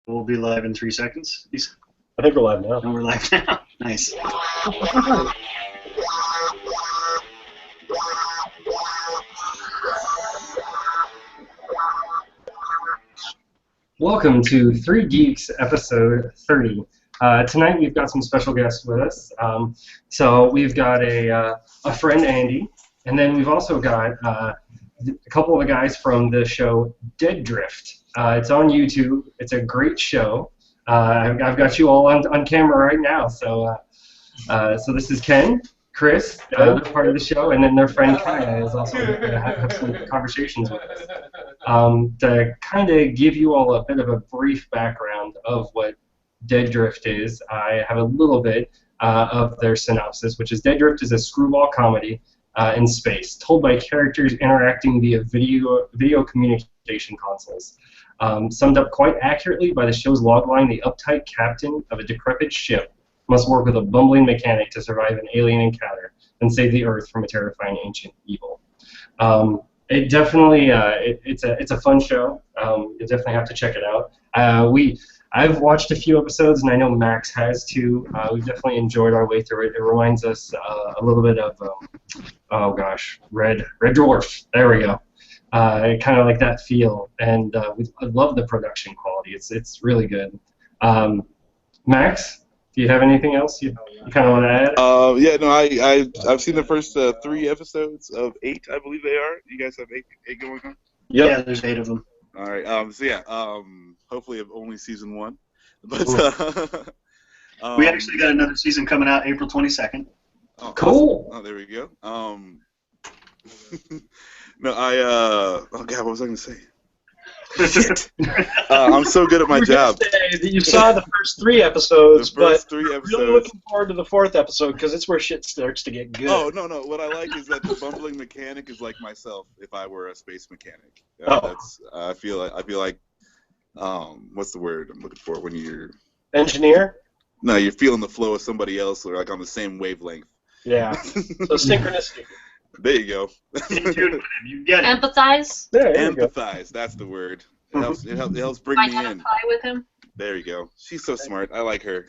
We'll be live in 3 seconds. I think we're live now. And we're live now. Nice. Welcome to 3 Geeks, episode 30. Tonight we've got some special guests with us. So we've got a friend, Andy, and then we've also got a couple of the guys from the show Dead Drift. It's on YouTube. It's a great show. I've got you all on camera right now. So this is Ken, Chris, they're part of the show, and then their friend Kaya is also going to have some conversations with us. To kind of give you all a bit of a brief background of what Dead Drift is, I have a little bit of their synopsis, which is Dead Drift is a screwball comedy in space, told by characters interacting via video communication consoles. Summed up quite accurately by the show's logline, the uptight captain of a decrepit ship must work with a bumbling mechanic to survive an alien encounter and save the Earth from a terrifying ancient evil. It definitely, it's a fun show. You definitely have to check it out. I've watched a few episodes, and I know Max has too. We've definitely enjoyed our way through it. It reminds us a little bit of, Red Dwarf. There we go. Kind of like that feel, and I love the production quality. It's really good. Max, do you have anything else you kind of want to add? I've seen the first 3 episodes of 8, I believe they are. You guys have 8 going on? Yep. Yeah, there's 8 of them. All right. Hopefully only season 1. But we actually got another season coming out April 22nd. Oh, cool. Oh, there we go. What was I going to say? Shit. I'm so good at my job. Say that you saw the first 3 episodes, but really looking forward to the 4th episode because it's where shit starts to get good. Oh, no. What I like is that the bumbling mechanic is like myself if I were a space mechanic. I feel like what's the word I'm looking for when you're engineer? No, you're feeling the flow of somebody else, or like on the same wavelength. Yeah. So synchronicity. There you go. You get it. Empathize. Empathize. That's the word. It helps bring me in. Identify with him. There you go. She's so smart. I like her.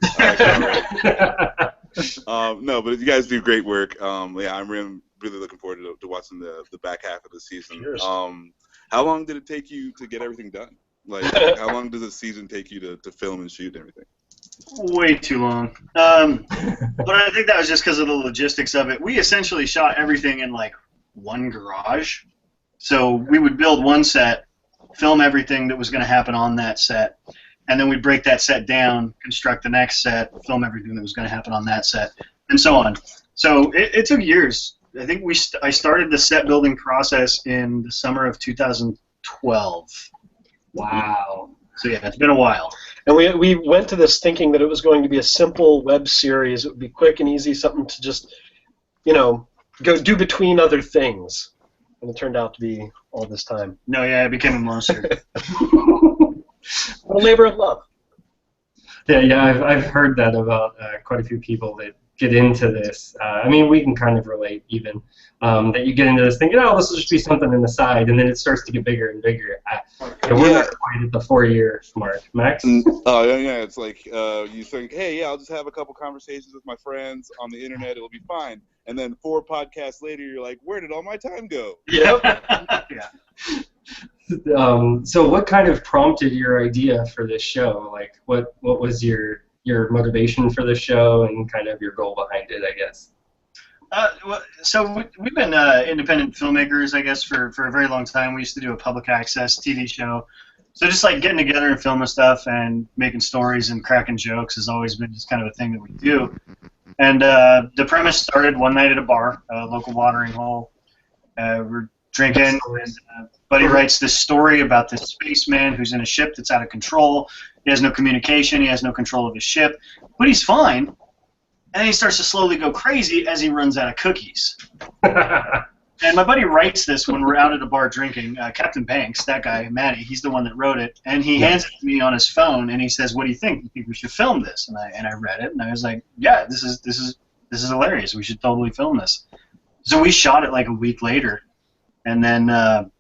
No, but you guys do great work. I'm really looking forward to watching the back half of the season. Cheers. How long did it take you to get everything done? Like, how long does a season take you to film and shoot and everything? Way too long. But I think that was just because of the logistics of it. We essentially shot everything in like one garage. So we would build one set, film everything that was going to happen on that set, and then we'd break that set down, construct the next set, film everything that was going to happen on that set, and so on. So it took years. I think I started the set building process in the summer of 2012. Wow. So yeah, it's been a while. And we went to this thinking that it was going to be a simple web series. It would be quick and easy, something to just, go do between other things. And it turned out to be all this time. No, yeah, it became a monster. A labor of love. Yeah, I've heard that about quite a few people that get into this. We can kind of relate even that you get into this thinking, this will just be something on the side, and then it starts to get bigger and bigger. We're not quite at the 4-year mark, Max. Oh yeah, it's like you think, hey, I'll just have a couple conversations with my friends on the internet, it'll be fine. And then 4 podcasts later, you're like, where did all my time go? Yep. Yeah. So what kind of prompted your idea for this show? Like, what was your motivation for the show and kind of your goal behind it, I guess? So we've been independent filmmakers, I guess, for a very long time. We used to do a public access TV show. So just like getting together and filming stuff and making stories and cracking jokes has always been just kind of a thing that we do. And the premise started one night at a bar, a local watering hole. We're drinking, and Buddy writes this story about this spaceman who's in a ship that's out of control. He has no communication, he has no control of his ship, but he's fine. And then he starts to slowly go crazy as he runs out of cookies. And my buddy writes this when we're out at a bar drinking. Captain Banks, that guy, Matty, he's the one that wrote it. And he hands it to me on his phone, and he says, "What do you think? You think we should film this?" And I read it, and I was like, "Yeah, this is hilarious. We should totally film this." So we shot it like a week later, and then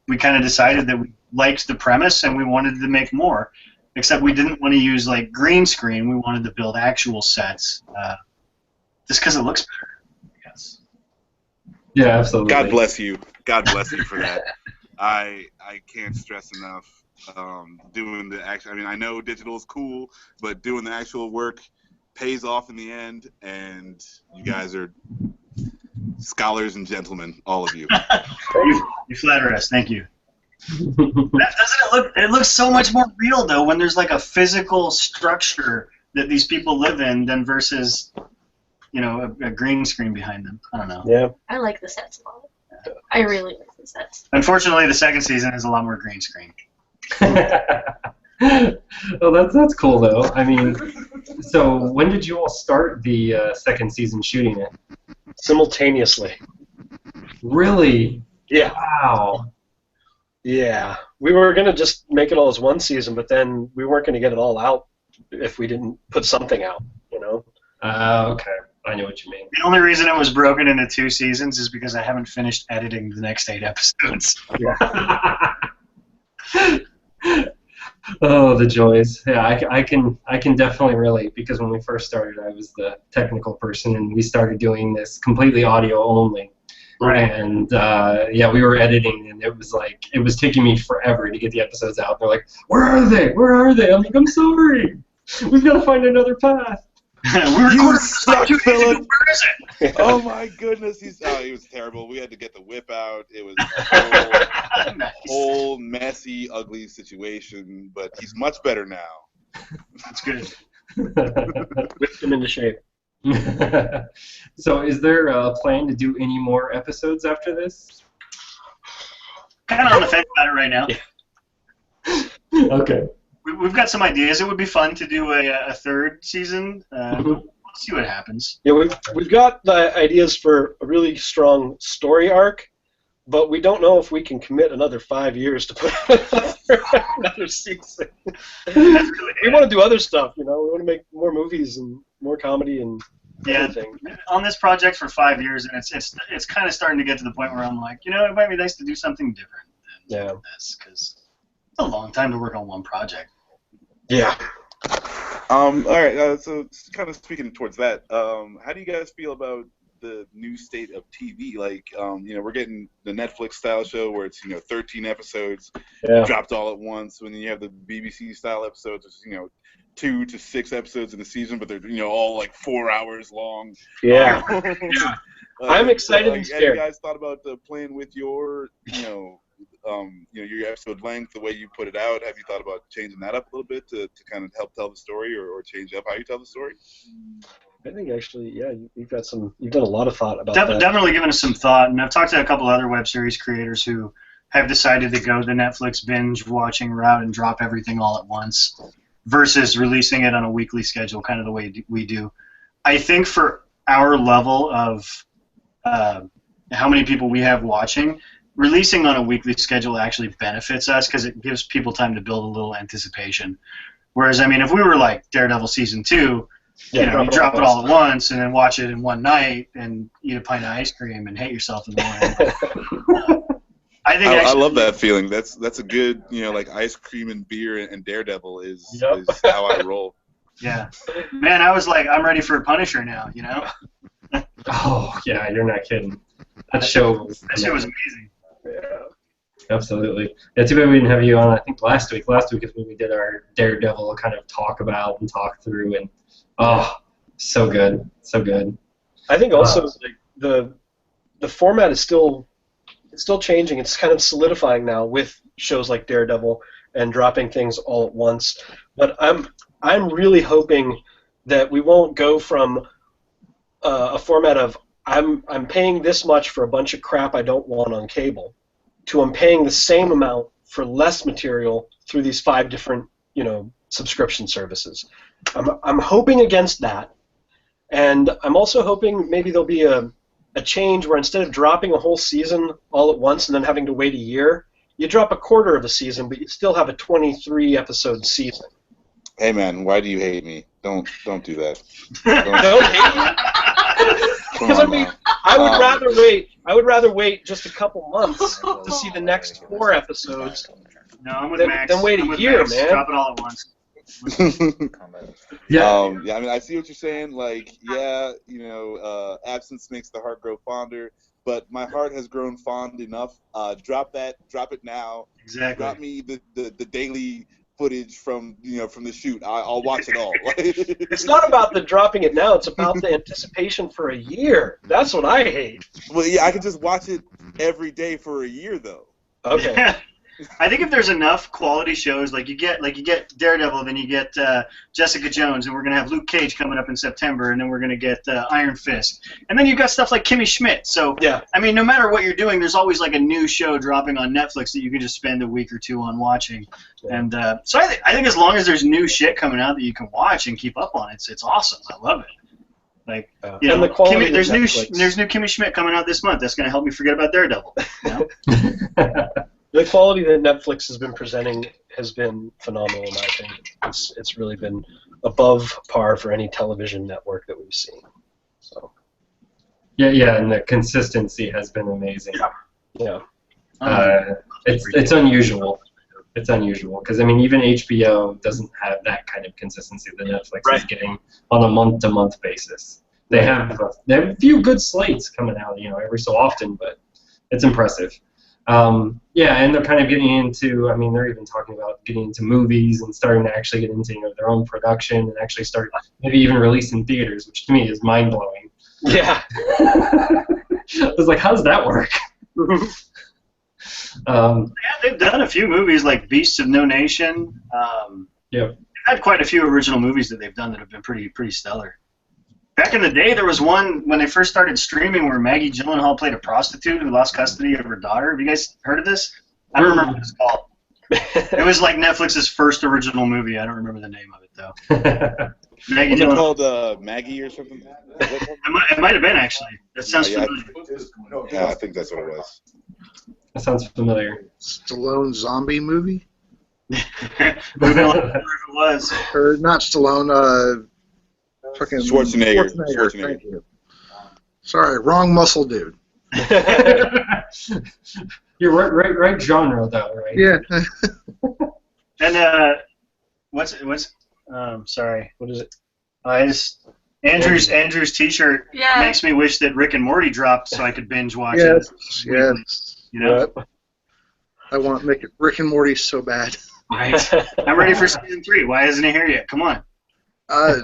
we kind of decided that we liked the premise and we wanted to make more. except we didn't want to use like green screen. We wanted to build actual sets, just because it looks better. Yes. Yeah, absolutely. God bless you. God bless you for that. I can't stress enough doing the actual. I mean, I know digital is cool, but doing the actual work pays off in the end, and you guys are scholars and gentlemen, all of you. You flatter us. Thank you. Doesn't it look? It looks so much more real though when there's like a physical structure that these people live in than versus, you know, a green screen behind them. I don't know. Yeah. I like the sets a lot. I really like the sets. Unfortunately, the second season is a lot more green screen. Well, that's cool though. I mean, so when did you all start the second season shooting it? Simultaneously. Really? Yeah. Wow. Yeah. We were going to just make it all as one season, but then we weren't going to get it all out if we didn't put something out, you know? Okay. I know what you mean. The only reason it was broken into 2 seasons is because I haven't finished editing the next 8 episodes. Oh, the joys. Yeah, I can definitely relate because when we first started, I was the technical person, and we started doing this completely audio only. Right. And yeah, we were editing, and it was taking me forever to get the episodes out. They're like, "Where are they? Where are they?" I'm like, "I'm sorry. We've got to find another path." We recorded this like 2 days ago. Where is it? Oh my goodness, he was terrible. We had to get the whip out. It was a Nice. whole messy, ugly situation, but he's much better now. That's good. Whipped them into shape. So, is there a plan to do any more episodes after this? Kind of on the fence about it right now. Okay. We've got some ideas. It would be fun to do a 3rd season. We'll see what happens. Yeah, we've got the ideas for a really strong story arc, but we don't know if we can commit another 5 years to put another season. We want to do other stuff, you know. We want to make more movies and more comedy and everything. On this project for 5 years, and it's kind of starting to get to the point where I'm like, you know, it might be nice to do something different than this, because it's a long time to work on one project. Yeah. All right. So, kind of speaking towards that, how do you guys feel about the new state of TV? Like, you know, we're getting the Netflix style show where it's 13 episodes dropped all at once. When you have the BBC style episodes, it's 2 to 6 episodes in the season, but they're all like 4 hours long. Yeah. I'm excited and Have scared. you guys thought about playing with your your episode length, the way you put it out? Have you thought about changing that up a little bit to kind of help tell the story or change up how you tell the story? I think actually, yeah, you've done a lot of thought about that. Definitely given us some thought, and I've talked to a couple other web series creators who have decided to go the Netflix binge watching route and drop everything all at once versus releasing it on a weekly schedule, kind of the way we do. I think for our level of how many people we have watching, releasing on a weekly schedule actually benefits us because it gives people time to build a little anticipation. Whereas, I mean, if we were like Daredevil Season 2, you drop it all at once and then watch it in one night and eat a pint of ice cream and hate yourself in the morning. I love that feeling. That's a good, like ice cream and beer and Daredevil is how I roll. Yeah. Man, I was like, I'm ready for Punisher now, Oh, yeah, you're not kidding. That show was amazing. Yeah, absolutely. Yeah, too bad we didn't have you on, I think, last week. Last week is when we did our Daredevil kind of talk about and talk through, and so good. So good. I think also the format is still changing. It's kind of solidifying now with shows like Daredevil and dropping things all at once. But I'm really hoping that we won't go from a format of I'm paying this much for a bunch of crap I don't want on cable to I'm paying the same amount for less material through these 5 different subscription services. I'm hoping against that, and I'm also hoping maybe there'll be a change where instead of dropping a whole season all at once and then having to wait a year, you drop a quarter of a season, but you still have a 23-episode season. Hey man, why do you hate me? Don't do that. Don't hate me? Because I mean, I would rather wait just a couple months to see the next 4 episodes. No, I'm with Max. Then wait a year, Max. man. Drop it all at once. Yeah. Yeah, I mean, I see what you're saying. Like, yeah, absence makes the heart grow fonder, but my heart has grown fond enough. Drop it now. Exactly. Drop me the daily footage from the shoot. I'll watch it all. It's not about the dropping it now. It's about the anticipation for a year. That's what I hate. Well, yeah, I could just watch it every day for a year, though. Okay. I think if there's enough quality shows, like you get Daredevil, then you get Jessica Jones, and we're gonna have Luke Cage coming up in September, and then we're gonna get Iron Fist, and then you've got stuff like Kimmy Schmidt. So Yeah. I mean, no matter what you're doing, there's always like a new show dropping on Netflix that you can just spend a week or two on watching. Yeah. And so I think as long as there's new shit coming out that you can watch and keep up on, it's awesome. I love it. Like And the quality of there's new Netflix. Kimmy Schmidt coming out this month. That's gonna help me forget about Daredevil. You know? The quality that Netflix has been presenting has been phenomenal, in my opinion. It's really been above par for any television network that we've seen. So. Yeah, and the consistency has been amazing. Yeah. It's unusual. It's unusual because I mean even HBO doesn't have that kind of consistency that Netflix is getting on a month-to-month basis. They have a few good slates coming out, every so often, but it's impressive. And they're kind of getting into. I mean, they're even talking about getting into movies and starting to actually get into their own production and actually start maybe even releasing theaters, which to me is mind blowing. Yeah. Mm-hmm. I was like, how does that work? They've done a few movies like Beasts of No Nation. They've had quite a few original movies that they've done that have been pretty stellar. Back in the day, there was one when they first started streaming where Maggie Gyllenhaal played a prostitute who lost custody of her daughter. Have you guys heard of this? I don't remember what it's called. It was like Netflix's first original movie. I don't remember the name of it, though. Maggie What's it Gyllenhaal. called? Maggie or something? It might have been, actually. That sounds familiar. Yeah, I think that's what it was. That sounds familiar. Stallone zombie movie? Moving along, whatever it was. Or not Stallone, fucking Schwarzenegger. Thank you. Sorry, wrong muscle dude. You're right genre though, right? Yeah. And what's sorry, what is it? Andrew's T-shirt makes me wish that Rick and Morty dropped so I could binge watch it. Yes. You know, I want to make it Rick and Morty so bad. right? I'm ready for season 3. Why isn't it here yet? Come on.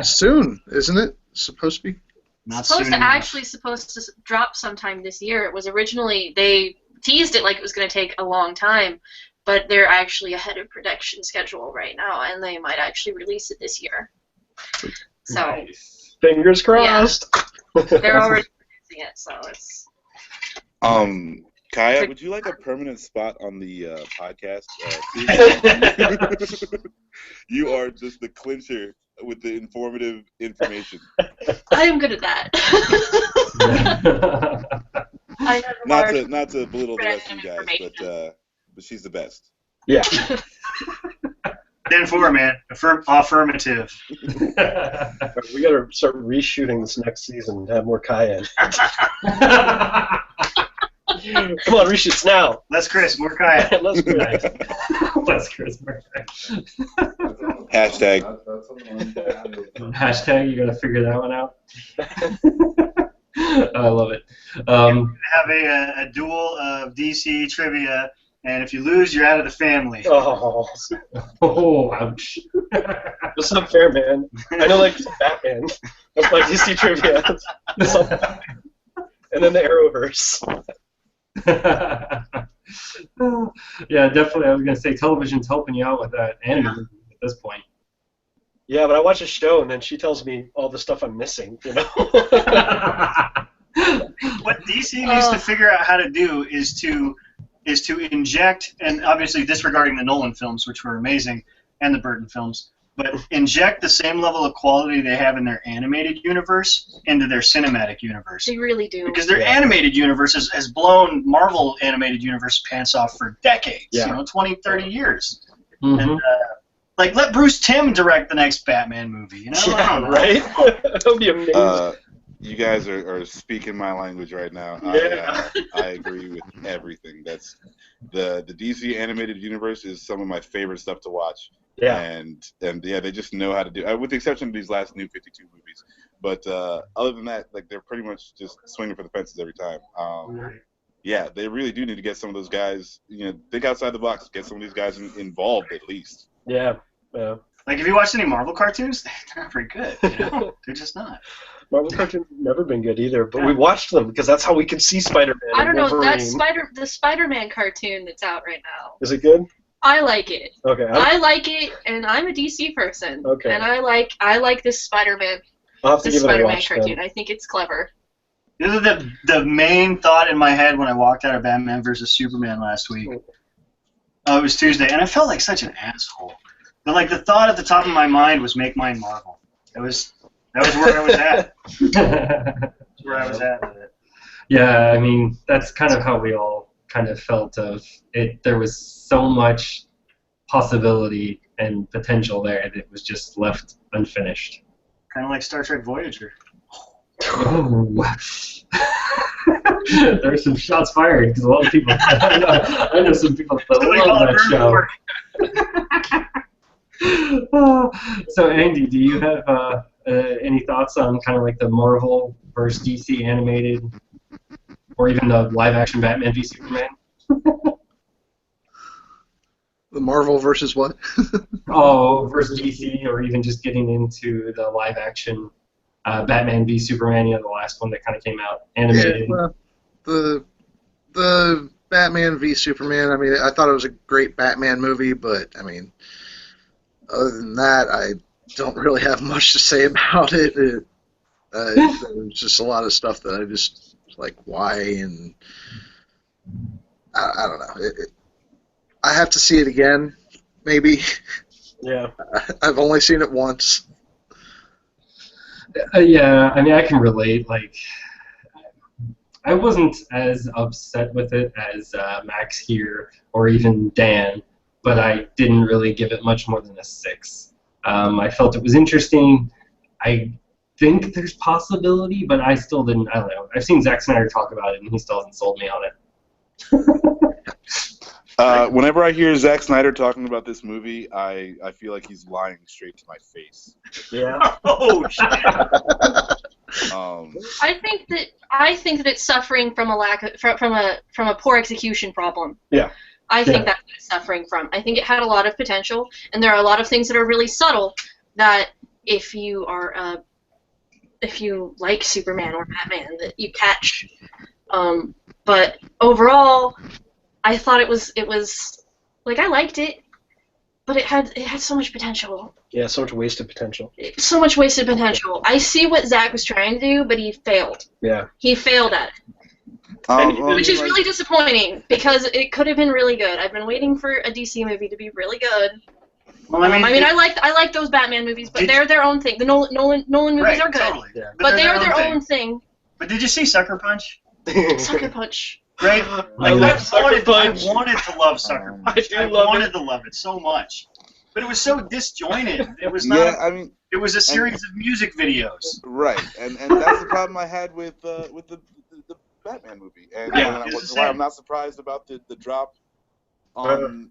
Soon, isn't it? Supposed to be. Not supposed soon to enough. actually supposed to drop sometime this year. It was originally they teased it like it was going to take a long time, but they're actually ahead of production schedule right now, and they might actually release it this year. So Nice. Fingers crossed. they're already producing it, so it's. Kaya, would you like a permanent spot on the podcast? You are just the clincher with the informative information. I am good at that. I have Not to belittle the rest of you guys, but she's the best. Yeah. 10-4, man. Affirmative. We gotta start reshooting this next season to have more Kaya in. Come on, reshoots now. Less Chris, more Kaya. Let's do it. Less Chris Murphy. Hashtag. Hashtag, you gotta figure that one out. I love it. Have a duel of DC trivia, and if you lose, you're out of the family. Oh, Ouch. that's not fair, man. I know, like Batman. That's my DC trivia. And then the Arrowverse. Yeah, definitely. I was gonna say television's helping you out with that anime at this point. Yeah, but I watch a show and then she tells me all the stuff I'm missing, you know? What DC needs to figure out how to do is to inject, and obviously disregarding the Nolan films, which were amazing, and the Burton films, but inject the same level of quality they have in their animated universe into their cinematic universe. They really do. Because their animated universe has blown Marvel animated universe pants off for decades, 20, 30 years. Mm-hmm. And let Bruce Timm direct the next Batman movie, you know? I don't know. Right? That would be amazing. You guys are speaking my language right now. Yeah. I agree with everything. That's the DC animated universe is some of my favorite stuff to watch. Yeah. And yeah, they just know how to do. With the exception of these last New 52 movies, but other than that, like they're pretty much just swinging for the fences every time. Yeah, they really do need to get some of those guys. Think outside the box. Get some of these guys involved at least. Yeah. Yeah. Like, if you watched any Marvel cartoons, they're not very good. They're just not. Marvel cartoons have never been good either, but we watched them because that's how we could see Spider-Man. I don't know, Wolverine. the Spider-Man cartoon that's out right now. Is it good? I like it. Okay. I like it, and I'm a DC person. Okay. And I like this Spider-Man. I'll have to give it a Spider-Man watch cartoon. then. I think it's clever. The main thought in my head when I walked out of Batman vs Superman last week. Oh, it was Tuesday, and I felt like such an asshole. But like the thought at the top of my mind was make mine Marvel. That was where I was at. That's where I was at with it. Yeah, I mean, that's kind of how we all kind of felt of it. There was so much possibility and potential there that was just left unfinished. Kind of like Star Trek Voyager. Oh. There's some shots fired because a lot of people. I know some people that love that show. So, Andy, do you have any thoughts on kind of like the Marvel versus DC animated, or even the live-action Batman v Superman? The Marvel versus what? Versus DC, or even just getting into the live-action Batman v Superman, the last one that kind of came out animated. Yeah, well, the Batman v Superman. I mean, I thought it was a great Batman movie, but I mean, other than that, I don't really have much to say about it. There's just a lot of stuff that I just like. Why? And I don't know. I have to see it again, maybe. Yeah. I've only seen it once. Yeah, I mean, I can relate. Like, I wasn't as upset with it as Max here or even Dan, but I didn't really give it much more than a 6. I felt it was interesting. I think there's possibility, but I still didn't. I don't know. I've seen Zack Snyder talk about it, and he still hasn't sold me on it. Whenever I hear Zack Snyder talking about this movie, I feel like he's lying straight to my face. Yeah. Oh shit. I think that it's suffering from a lack of, from a poor execution problem. Yeah. I think that's what it's suffering from. I think it had a lot of potential, and there are a lot of things that are really subtle that if you like Superman or Batman, that you catch. But overall, I thought it was like, I liked it, but it had so much potential. Yeah, so much wasted potential. So much wasted potential. I see what Zach was trying to do, but he failed. Yeah. He failed at it. Which is really disappointing, because it could have been really good. I've been waiting for a DC movie to be really good. Well, I mean, I like those Batman movies, but they're their own thing. The Nolan movies are good, totally. Yeah. but they are their own thing. But did you see Sucker Punch? Sucker Punch. Right? I love Sucker Punch. I wanted to love Sucker Punch. I wanted to love it so much. But it was so disjointed. It was not. Yeah, I mean, it was a series of music videos. right, and that's the problem I had with the Batman movie, and why I'm not surprised about the drop in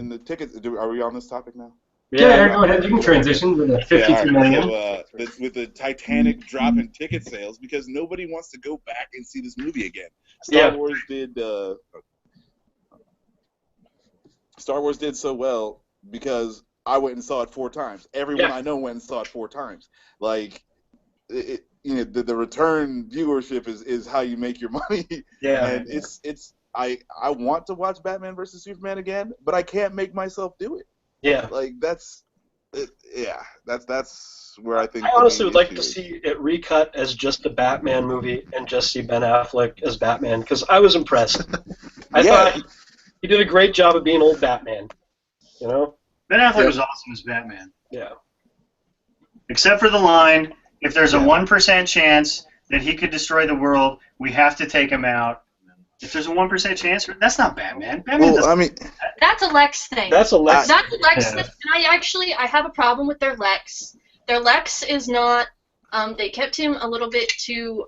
the tickets. Are we on this topic now? Yeah, go ahead. You can transition with the 52 million. So, with the Titanic drop in ticket sales, because nobody wants to go back and see this movie again. Star Wars did so well because I went and saw it 4 times. Everyone I know went and saw it 4 times. Like, the return viewership is how you make your money. Yeah. And I want to watch Batman vs Superman again, but I can't make myself do it. Yeah. Like, that's where I think. I honestly would like to see it recut as just the Batman movie and just see Ben Affleck as Batman, because I was impressed. I thought he did a great job of being old Batman. You know? Ben Affleck was awesome as Batman. Yeah. Except for the line, if there's a 1% chance that he could destroy the world, we have to take him out. If there's a 1% chance, that's not Batman. That's a Lex thing. That's a Lex. That's a Lex thing. And I have a problem with their Lex. Their Lex is not. They kept him a little bit too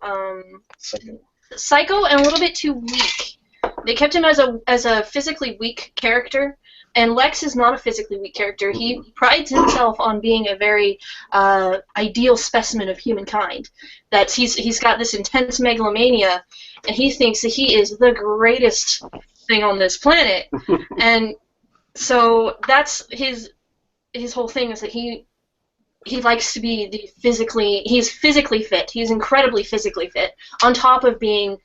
psycho and a little bit too weak. They kept him as a physically weak character, And Lex is not a physically weak character. He prides himself on being a very ideal specimen of humankind. That he's got this intense megalomania, and he thinks that he is the greatest thing on this planet. And so that's his whole thing, is that he likes to be he's physically fit. He's incredibly physically fit, on top of being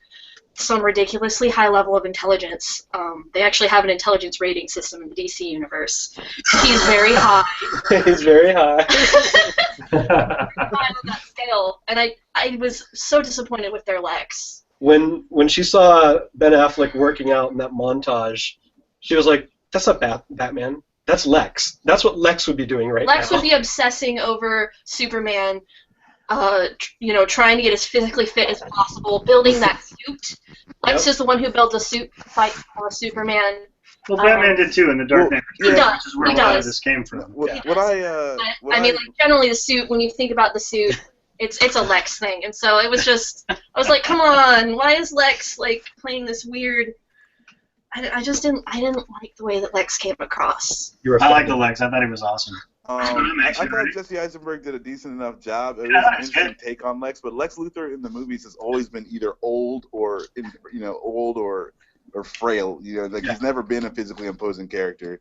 some ridiculously high level of intelligence. They actually have an intelligence rating system in the DC universe. He's very high. He's very high. High on that scale, and I was so disappointed with their Lex. When she saw Ben Affleck working out in that montage, she was like, "That's not Batman. That's Lex. That's what Lex would be doing right now." Lex would be obsessing over Superman, trying to get as physically fit as possible, building that suit. Lex is the one who builds a suit to fight Superman. Well, Batman did too in the Dark Knight. He does. Which is where a lot of this came from. Generally the suit, when you think about the suit, it's a Lex thing. And so it was just, I was like, come on, why is Lex playing this weird... I didn't like the way that Lex came across. I like the Lex. I thought he was awesome. I thought Jesse Eisenberg did a decent enough job. It was an interesting take on Lex, but Lex Luthor in the movies has always been either old or frail. He's never been a physically imposing character.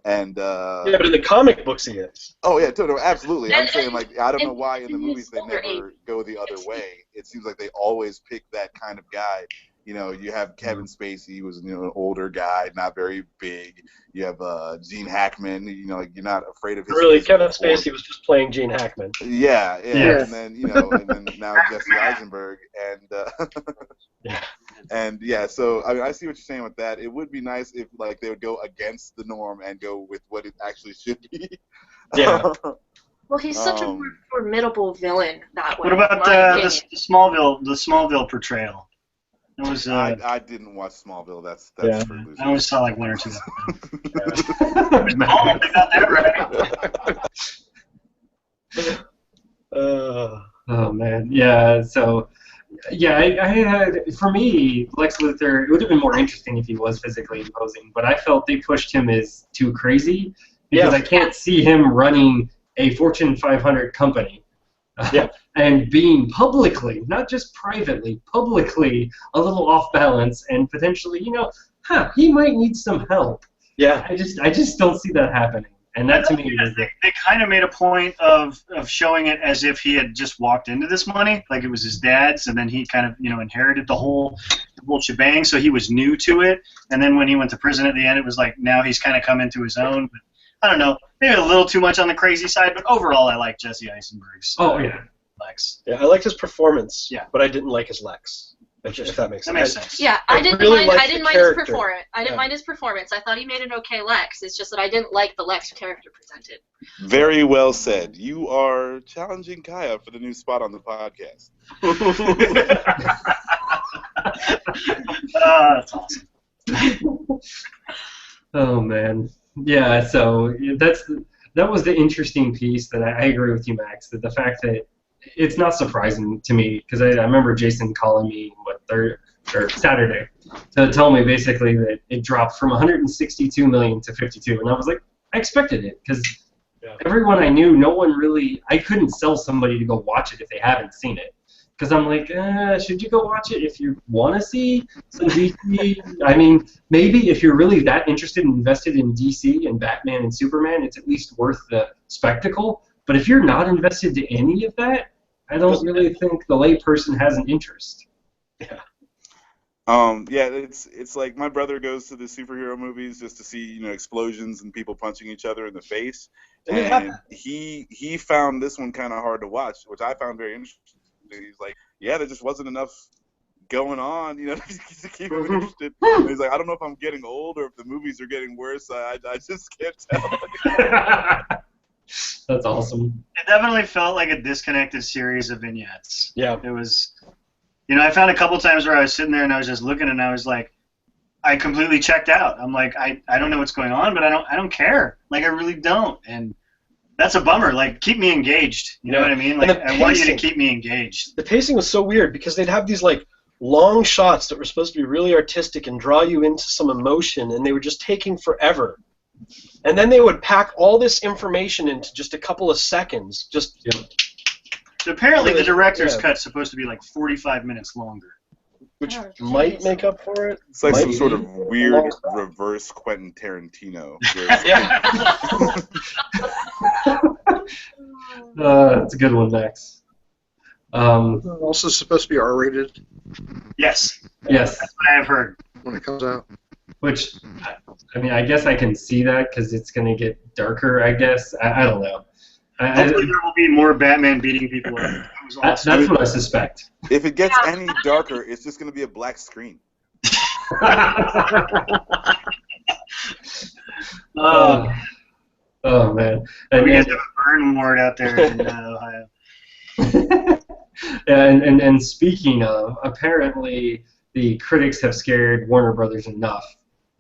And but in the comic books he is. Oh yeah, totally, absolutely. I'm saying I don't know why in the movies they never go the other way. It seems like they always pick that kind of guy. You have Kevin Spacey, who's an older guy, not very big. You have Gene Hackman. You're not afraid of his. Really, Kevin Spacey was just playing Gene Hackman. Yeah. And then and then now Jesse Eisenberg, and So I see what you're saying with that. It would be nice if they would go against the norm and go with what it actually should be. Yeah. Well, he's such a more formidable villain that way. What about the Smallville portrayal? It was, I didn't watch Smallville. That's for losers. I only saw one or two. They got that right. Oh man, yeah. So, yeah, I had, for me, Lex Luthor. It would have been more interesting if he was physically imposing, but I felt they pushed him as too crazy because I can't see him running a Fortune 500 company. And being publicly, not just privately, publicly a little off balance and potentially, he might need some help. Yeah. I just don't see that happening. And that to me is they kind of made a point of showing it as if he had just walked into this money, like it was his dad's, and then he kind of inherited the whole shebang, so he was new to it. And then when he went to prison at the end, it was like now he's kind of come into his own. But I don't know, maybe a little too much on the crazy side, but overall I like Jesse Eisenberg's. Lex. Yeah, I liked his performance. Yeah. But I didn't like his Lex. If that makes sense. That makes sense. Yeah, I didn't mind his performance. I didn't mind his performance. I thought he made an okay Lex. It's just that I didn't like the Lex character presented. Very well said. You are challenging Kaya for the new spot on the podcast. That's awesome. Oh man, yeah. So that was the interesting piece that I agree with you, Max. That the fact that it's not surprising to me because I remember Jason calling me Saturday to tell me basically that it dropped from 162 million to 52, and I was like, I expected it because everyone I knew, no one really. I couldn't sell somebody to go watch it if they haven't seen it. Because I'm like, should you go watch it if you want to see some DC? I mean, maybe if you're really that interested and invested in DC and Batman and Superman, it's at least worth the spectacle. But if you're not invested to any of that, I don't really think the layperson has an interest. Yeah. It's like my brother goes to the superhero movies just to see explosions and people punching each other in the face, and he found this one kind of hard to watch, which I found very interesting. He's like, there just wasn't enough going on, to keep him interested. And he's like, I don't know if I'm getting old or if the movies are getting worse. I just can't tell. That's awesome. It definitely felt like a disconnected series of vignettes. Yeah. It was, I found a couple times where I was sitting there and I was just looking and I was like, I completely checked out. I'm like, I don't know what's going on, but I don't care. Like, I really don't. And that's a bummer. Like, keep me engaged. You know what I mean? Like, I want you to keep me engaged. The pacing was so weird because they'd have these long shots that were supposed to be really artistic and draw you into some emotion, and they were just taking forever. And then they would pack all this information into just a couple of seconds. Just So apparently the director's Yeah. cut's supposed to be like 45 minutes longer. which Oh, might jeez. make up for it. It's like Might some sort be. of weird reverse Quentin Tarantino. where- That's a good one, Max. Also supposed to be R-rated Yes, Yes, that's what I have heard. when it comes out. which, I mean, I guess I can see that because it's going to get darker, I guess. I don't know. Hopefully there will be more Batman beating people up. That was awesome. That's what I suspect. If it gets any darker, it's just going to be a black screen. Oh, oh man. We had to burn ward out there in Ohio. and speaking of, apparently the critics have scared Warner Brothers enough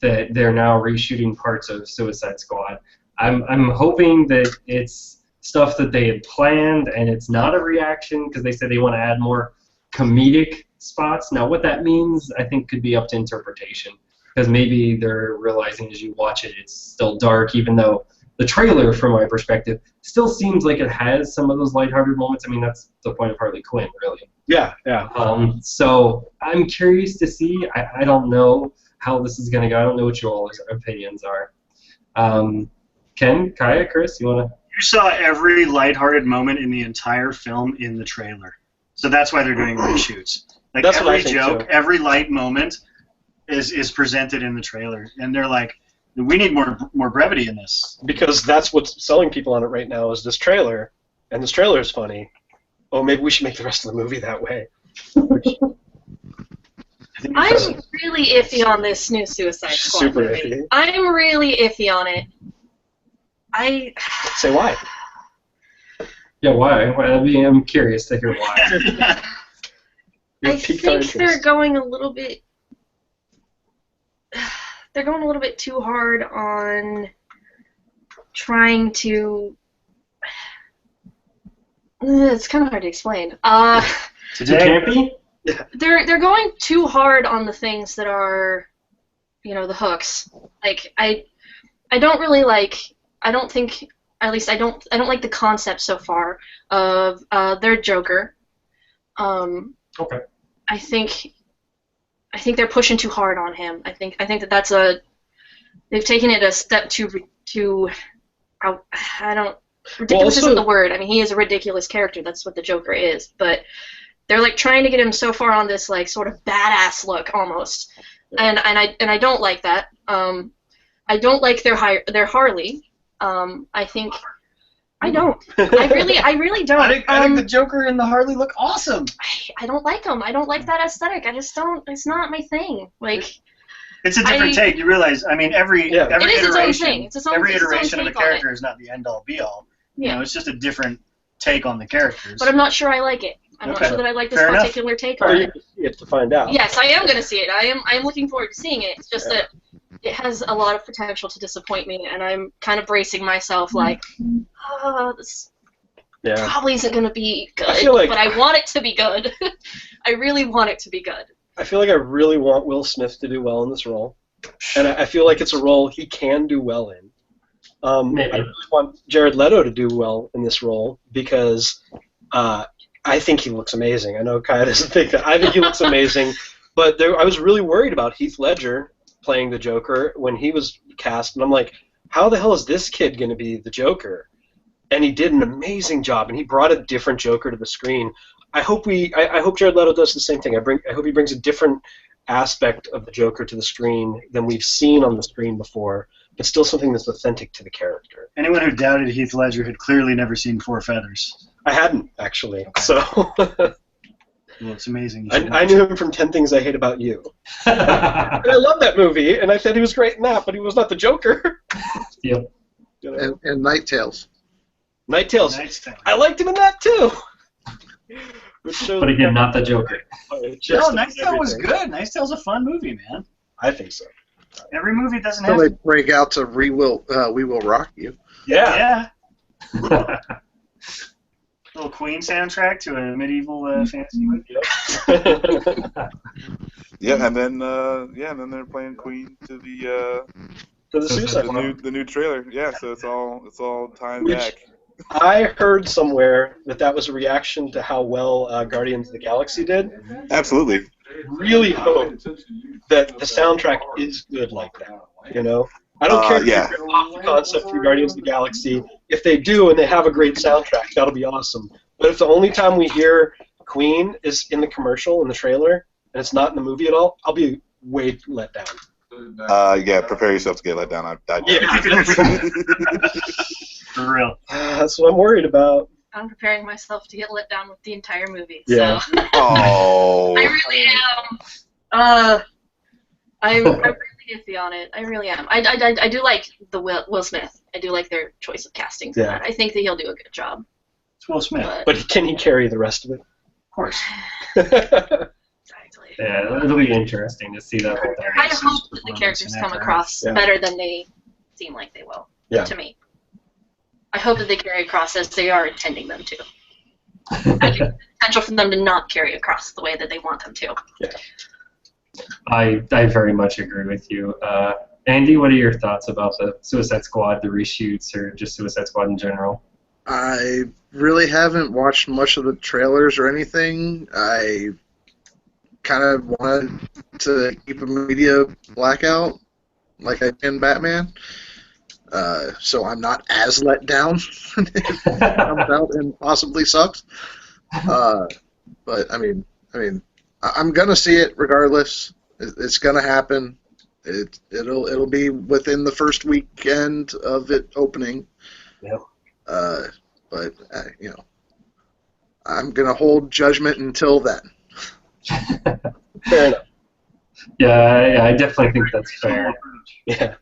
that they're now reshooting parts of Suicide Squad. I'm hoping that it's stuff that they had planned and it's not a reaction because they said they want to add more comedic spots. Now what that means I think could be up to interpretation because maybe they're realizing as you watch it it's still dark even though the trailer from my perspective still seems like it has some of those lighthearted moments. I mean that's the point of Harley Quinn really. Yeah. So I'm curious to see. I don't know how this is going to go. I don't know what your all's opinions are. Ken, Kaya, Chris, you want to? You saw every lighthearted moment in the entire film in the trailer. So that's why they're doing reshoots. Like That's what I every think, joke, too. every light moment is presented in the trailer. And they're like, we need more brevity in this. Because that's what's selling people on it right now is this trailer, and this trailer is funny. Oh, maybe we should make the rest of the movie that way. I'm really iffy on this new Suicide Squad Super movie. iffy. I'm really iffy on it. Say why? Yeah, why? I'm curious to hear why. Your I piqued think interest. they're going a little bit. They're going a little bit too hard on trying to. It's kind of hard to explain. Too campy? They're going too hard on the things that are, the hooks. Like I don't really like. I don't think. At least I don't like the concept so far of their Joker. Okay. I think they're pushing too hard on him. I think that's they've taken it a step too I don't ridiculous isn't the word. I mean he is a ridiculous character. That's what the Joker is. But they're like trying to get him so far on this like sort of badass look almost, and I don't like that. I don't like their Harley. I think I don't. I really don't. I think the Joker and the Harley look awesome. I don't like them. I don't like that aesthetic. I just don't. It's not my thing. Like It's a different take. You realize, I mean, every it is its own iteration, thing. It's its own, every it's its own iteration of the take on it. character is not the end all be all. Yeah. You know, it's just a different take on the characters. But I'm not sure I like it. I'm not Okay. sure that I like this Fair enough. particular take Or on you it. can see it to find out. Yes, I am going to see it. I am looking forward to seeing it. It's just that it has a lot of potential to disappoint me, and I'm kind of bracing myself like, this Yeah. probably isn't going to be good, I feel like- but I want it to be good. I really want it to be good. I feel like I really want Will Smith to do well in this role, and I feel like it's a role he can do well in. Maybe. I really want Jared Leto to do well in this role because I think he looks amazing. I know Kaya doesn't think that. I think he looks amazing, but I was really worried about Heath Ledger playing the Joker when he was cast, and I'm like, how the hell is this kid going to be the Joker? And he did an amazing job, and he brought a different Joker to the screen. I hope Jared Leto does the same thing. I hope he brings a different aspect of the Joker to the screen than we've seen on the screen before, but still something that's authentic to the character. Anyone who doubted Heath Ledger had clearly never seen Four Feathers. I hadn't, actually. So Well, it's amazing. You should I watch knew him from 10 Things I Hate About You. And I love that movie, and I said he was great in that, but he was not the Joker. Yep. You know? And Night Tales. Night Tales. Night's Tale. I liked him in that, too. Which shows But again, not the Joker. No, Night's Tale was good. Night's Tale's a fun movie, man. I think so. Every movie doesn't So have they to. break out to We Will Rock You. Yeah. Yeah. Little Queen soundtrack to a medieval fantasy movie. Yeah, and then they're playing Queen to the to the So Suicide the Squad. The new trailer. Yeah, so it's all tying Which- back. I heard somewhere that was a reaction to how well Guardians of the Galaxy did. Absolutely. Really hope that the soundtrack is good like that. You know, I don't care if Yeah. they rip off the concept for Guardians of the Galaxy. If they do and they have a great soundtrack, that'll be awesome. But if the only time we hear Queen is in the commercial in the trailer and it's not in the movie at all, I'll be way let down. Yeah. Prepare yourself to get let down. For real. That's what I'm worried about. I'm preparing myself to get let down with the entire movie. Yeah. So Oh. I really am. I'm really iffy on it. I really am. I do like the Will Smith. I do like their choice of casting for that. I think that he'll do a good job. It's Will Smith. But can he carry the rest of Of course. it? Exactly. Yeah, it'll be interesting to see that whole I thing. hope that the characters come across better than they seem like they will. Yeah. To me. I hope that they carry across as they are intending them to. I think there's potential for them to not carry across the way that they want them to. Yeah. I very much agree with you. Andy, what are your thoughts about the Suicide Squad, the reshoots, or just Suicide Squad in general? I really haven't watched much of the trailers or anything. I kind of wanted to keep a media blackout like I did in Batman. So I'm not as let down if it comes out and possibly sucks. But I mean, I'm gonna see it regardless. It's gonna happen. It'll be within the first weekend of it opening. Yep. But you know, I'm gonna hold judgment until then. Fair enough. Yeah, I definitely think that's fair. Yeah.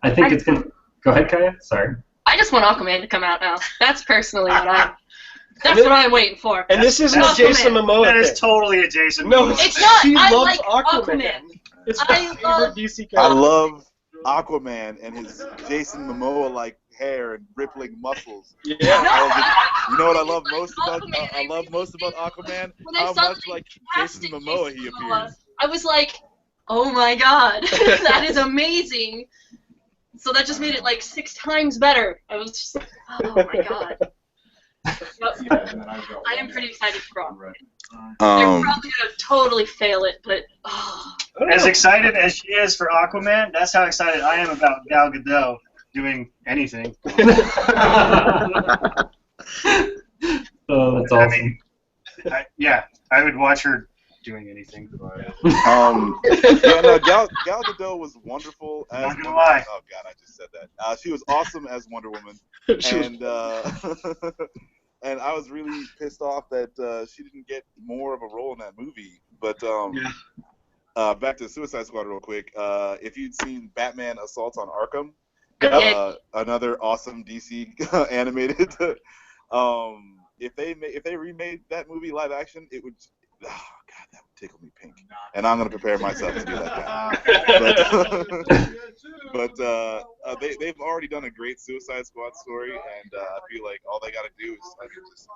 I think it's going to... Go ahead, Kaya. Sorry. I just want Aquaman to come out now. That's personally what I'm. That's what I'm waiting for. And this isn't a Aquaman. Jason Momoa That thing. is totally a Jason. No, Momoa. It's not. She I loves like Aquaman. Aquaman. It's I my favorite love- DC I character. love Aquaman and his Jason Momoa-like hair and rippling muscles. Yeah. You know what I love most about Aquaman, I love most about Aquaman? When I How saw much the like casting Jason Momoa he Jason Momoa, appears. I was like, oh my god, that is amazing. So that just made it like 6 times better. I was just like, oh my god. I am pretty excited for Aquaman. They're probably gonna totally fail it, but As excited as she is for Aquaman, that's how excited I am about Gal Gadot doing anything. Oh, that's I awesome. mean, I would watch her doing anything. Yeah, no, Gal Gadot was wonderful as Not gonna Wonder lie. Oh god, I just said that. She was awesome as Wonder Woman, She was- and and I was really pissed off that she didn't get more of a role in that movie. But back to Suicide Squad real quick. If you'd seen Batman: Assault on Arkham, another awesome DC animated. If they remade that movie live action, it would. Oh God, that would tickle me pink. And I'm gonna prepare myself to do that. But they've already done a great Suicide Squad story, and I feel like all they gotta do is just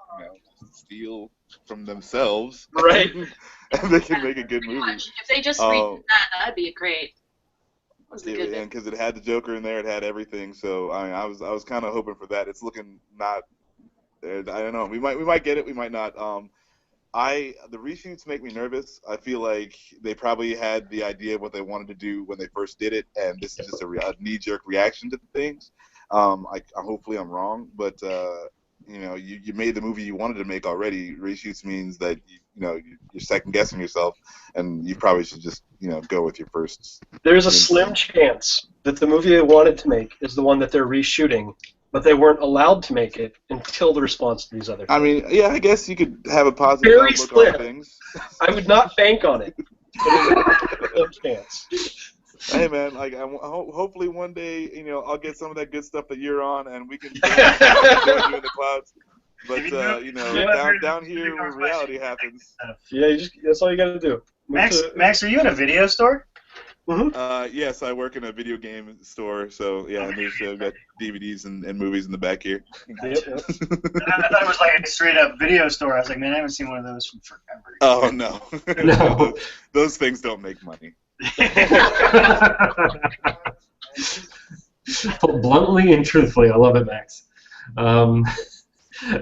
steal from themselves, Right. and they can make a good movie. if they just read that, that'd be great. That was a good And because it had the Joker in there, it had everything. So I mean, I was kind of hoping for that. It's looking not. I don't know. We might get it. We might not. The reshoots make me nervous. I feel like they probably had the idea of what they wanted to do when they first did it, and this is just a knee-jerk reaction to things. Hopefully I'm wrong, but you made the movie you wanted to make already. Reshoots means that you're second guessing yourself, and you probably should just go with your first. There's a slim chance that the movie they wanted to make is the one that they're reshooting, but they weren't allowed to make it until the response to these other things. I mean, yeah, I guess you could have a positive Very outlook slim. on things. I would not bank on it. But there's a slim chance. Hey man, hopefully one day I'll get some of that good stuff that you're on, and we can join you in the clouds. But down here where reality happens. Yeah, that's all you got to do. Max, are you in a video store? Yes, I work in a video game store, so yeah, and there's got DVDs and movies in the back here. Yep. I thought it was like a straight up video store. I was like, man, I haven't seen one of those from forever. Oh no, No. those things don't make money. Put bluntly and truthfully, I love it, Max. Um,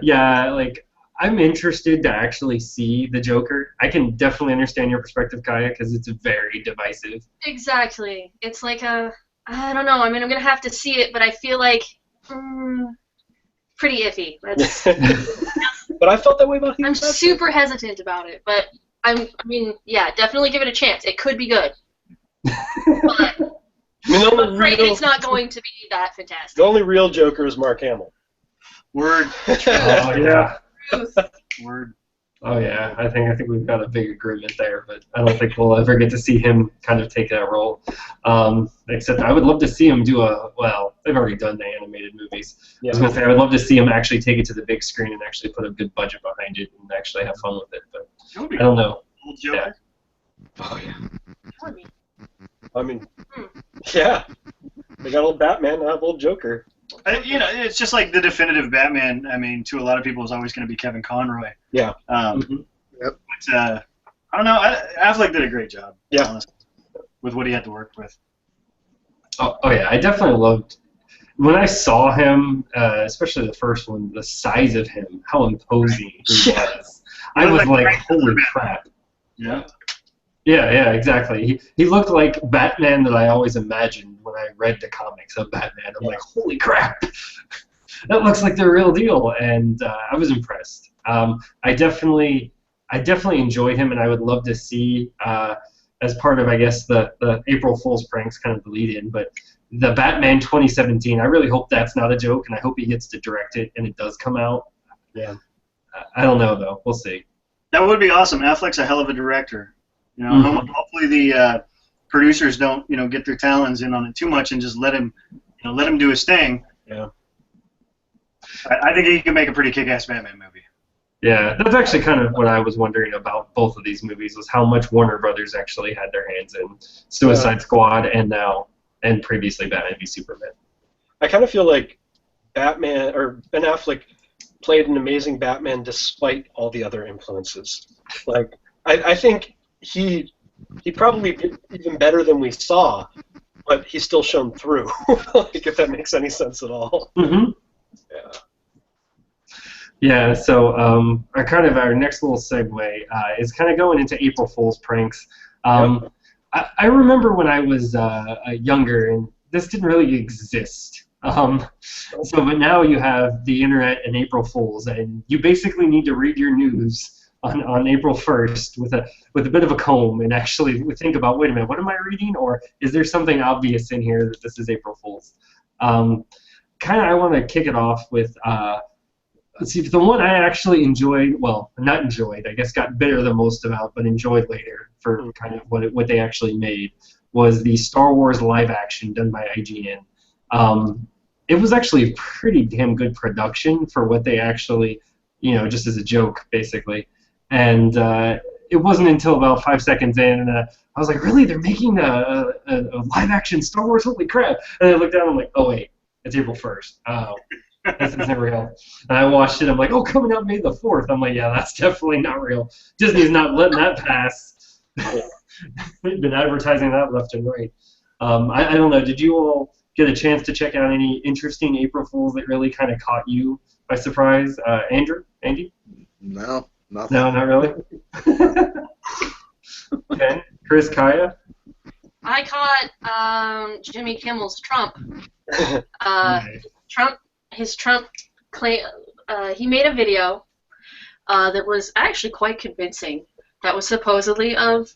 yeah, like I'm interested to actually see the Joker. I can definitely understand your perspective, Kaya, because it's very divisive. Exactly. It's like I don't know. I mean, I'm gonna have to see it, but I feel like pretty iffy. That's, But I felt that way about him. I'm super hesitant about it, but I mean, yeah, definitely give it a chance. It could be good. But I'm afraid it's not going to be that fantastic. The only real Joker is Mark Hamill. Word. Oh yeah. Word. Oh yeah. I think we've got a big agreement there, but I don't think we'll ever get to see him kind of take that role. Except I would love to see him do they've already done the animated movies. Yeah. I was gonna say I would love to see him actually take it to the big screen and actually put a good budget behind it and actually have fun with it. But I don't know. Old Joker. Yeah. Oh yeah. I mean, I mean, yeah. They got old Batman, I have old Joker. It's just like the definitive Batman. I mean, to a lot of people, is always going to be Kevin Conroy. Yeah. Yep. But I don't know. Affleck did a great job. Yeah. Honestly, with what he had to work with. Oh yeah, I definitely loved when I saw him, especially the first one, the size of him, how imposing he was. I was like, holy crap. Yeah. Yeah, exactly. He looked like Batman that I always imagined when I read the comics of Batman. I'm like, holy crap, that looks like the real deal, and I was impressed. I definitely enjoyed him, and I would love to see, as part of, I guess, the April Fool's pranks, kind of the lead-in, but the Batman 2017, I really hope that's not a joke, and I hope he gets to direct it, and it does come out. Yeah. I don't know, though. We'll see. That would be awesome. Affleck's a hell of a director. Hopefully the producers don't, get their talons in on it too much and just let him do his thing. Yeah. I think he can make a pretty kick-ass Batman movie. Yeah, that's actually kind of what I was wondering about both of these movies, was how much Warner Brothers actually had their hands in Suicide Squad and previously Batman v Superman. I kind of feel like Ben Affleck played an amazing Batman despite all the other influences. Like, I think he probably did even better than we saw, but he's still shown through. Like, if that makes any sense at all. Mm-hmm. Yeah. Yeah. So our next little segue is kind of going into April Fool's pranks. I remember when I was younger, and this didn't really exist. But now you have the internet and April Fools, and you basically need to read your news on April 1st with a bit of a comb and actually think about, wait a minute, what am I reading, or is there something obvious in here that this is April Fool's? I want to kick it off with let's see, the one I actually enjoyed, well, not enjoyed, I guess got bitter the most about, but enjoyed later for kind of what they actually made, was the Star Wars live action done by IGN. It was actually a pretty damn good production for what they actually, just as a joke, basically. And it wasn't until about 5 seconds in, I was like, really? They're making a live-action Star Wars? Holy crap. And I looked down, and I'm like, oh, wait, it's April 1st. Oh, this isn't real. And I watched it, I'm like, oh, coming out May the 4th. I'm like, yeah, that's definitely not real. Disney's not letting that pass. They've been advertising that left and right. I don't know, did you all get a chance to check out any interesting April Fools that really kind of caught you by surprise? Andy? No, nothing. No, not really. Ken, Chris, Kaya? I caught Jimmy Kimmel's Trump. He made a video that was actually quite convincing. That was supposedly of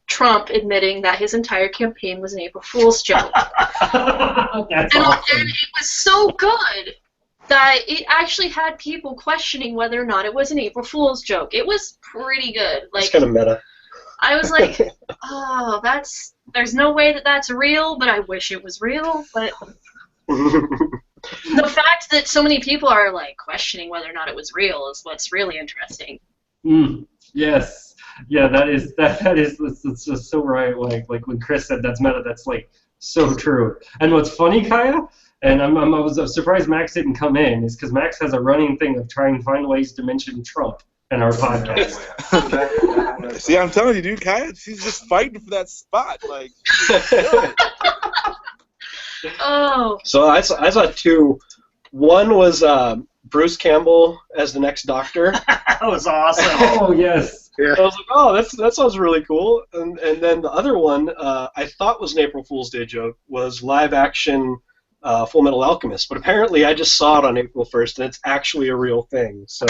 Trump admitting that his entire campaign was an April Fool's joke. That's awesome. And it was so good that it actually had people questioning whether or not it was an April Fool's joke. It was pretty good. Like, it's kind of meta. I was like, oh, there's no way that that's real, but I wish it was real. But the fact that so many people are like questioning whether or not it was real is what's really interesting. Yes. Yeah, that is it's just so right. Like when Chris said that's meta, that's like so true. And what's funny, Kaya, and I was surprised Max didn't come in, is because Max has a running thing of trying to find ways to mention Trump in our podcast. See, I'm telling you, dude, Kaya, she's just fighting for that spot. Like, Oh. So I saw two. One was Bruce Campbell as the next Doctor. That was awesome. Oh yes. Yeah. I was like, oh, that sounds really cool. And then the other one I thought was an April Fool's Day joke was live action Full Metal Alchemist, but apparently I just saw it on April 1st, and it's actually a real thing. So,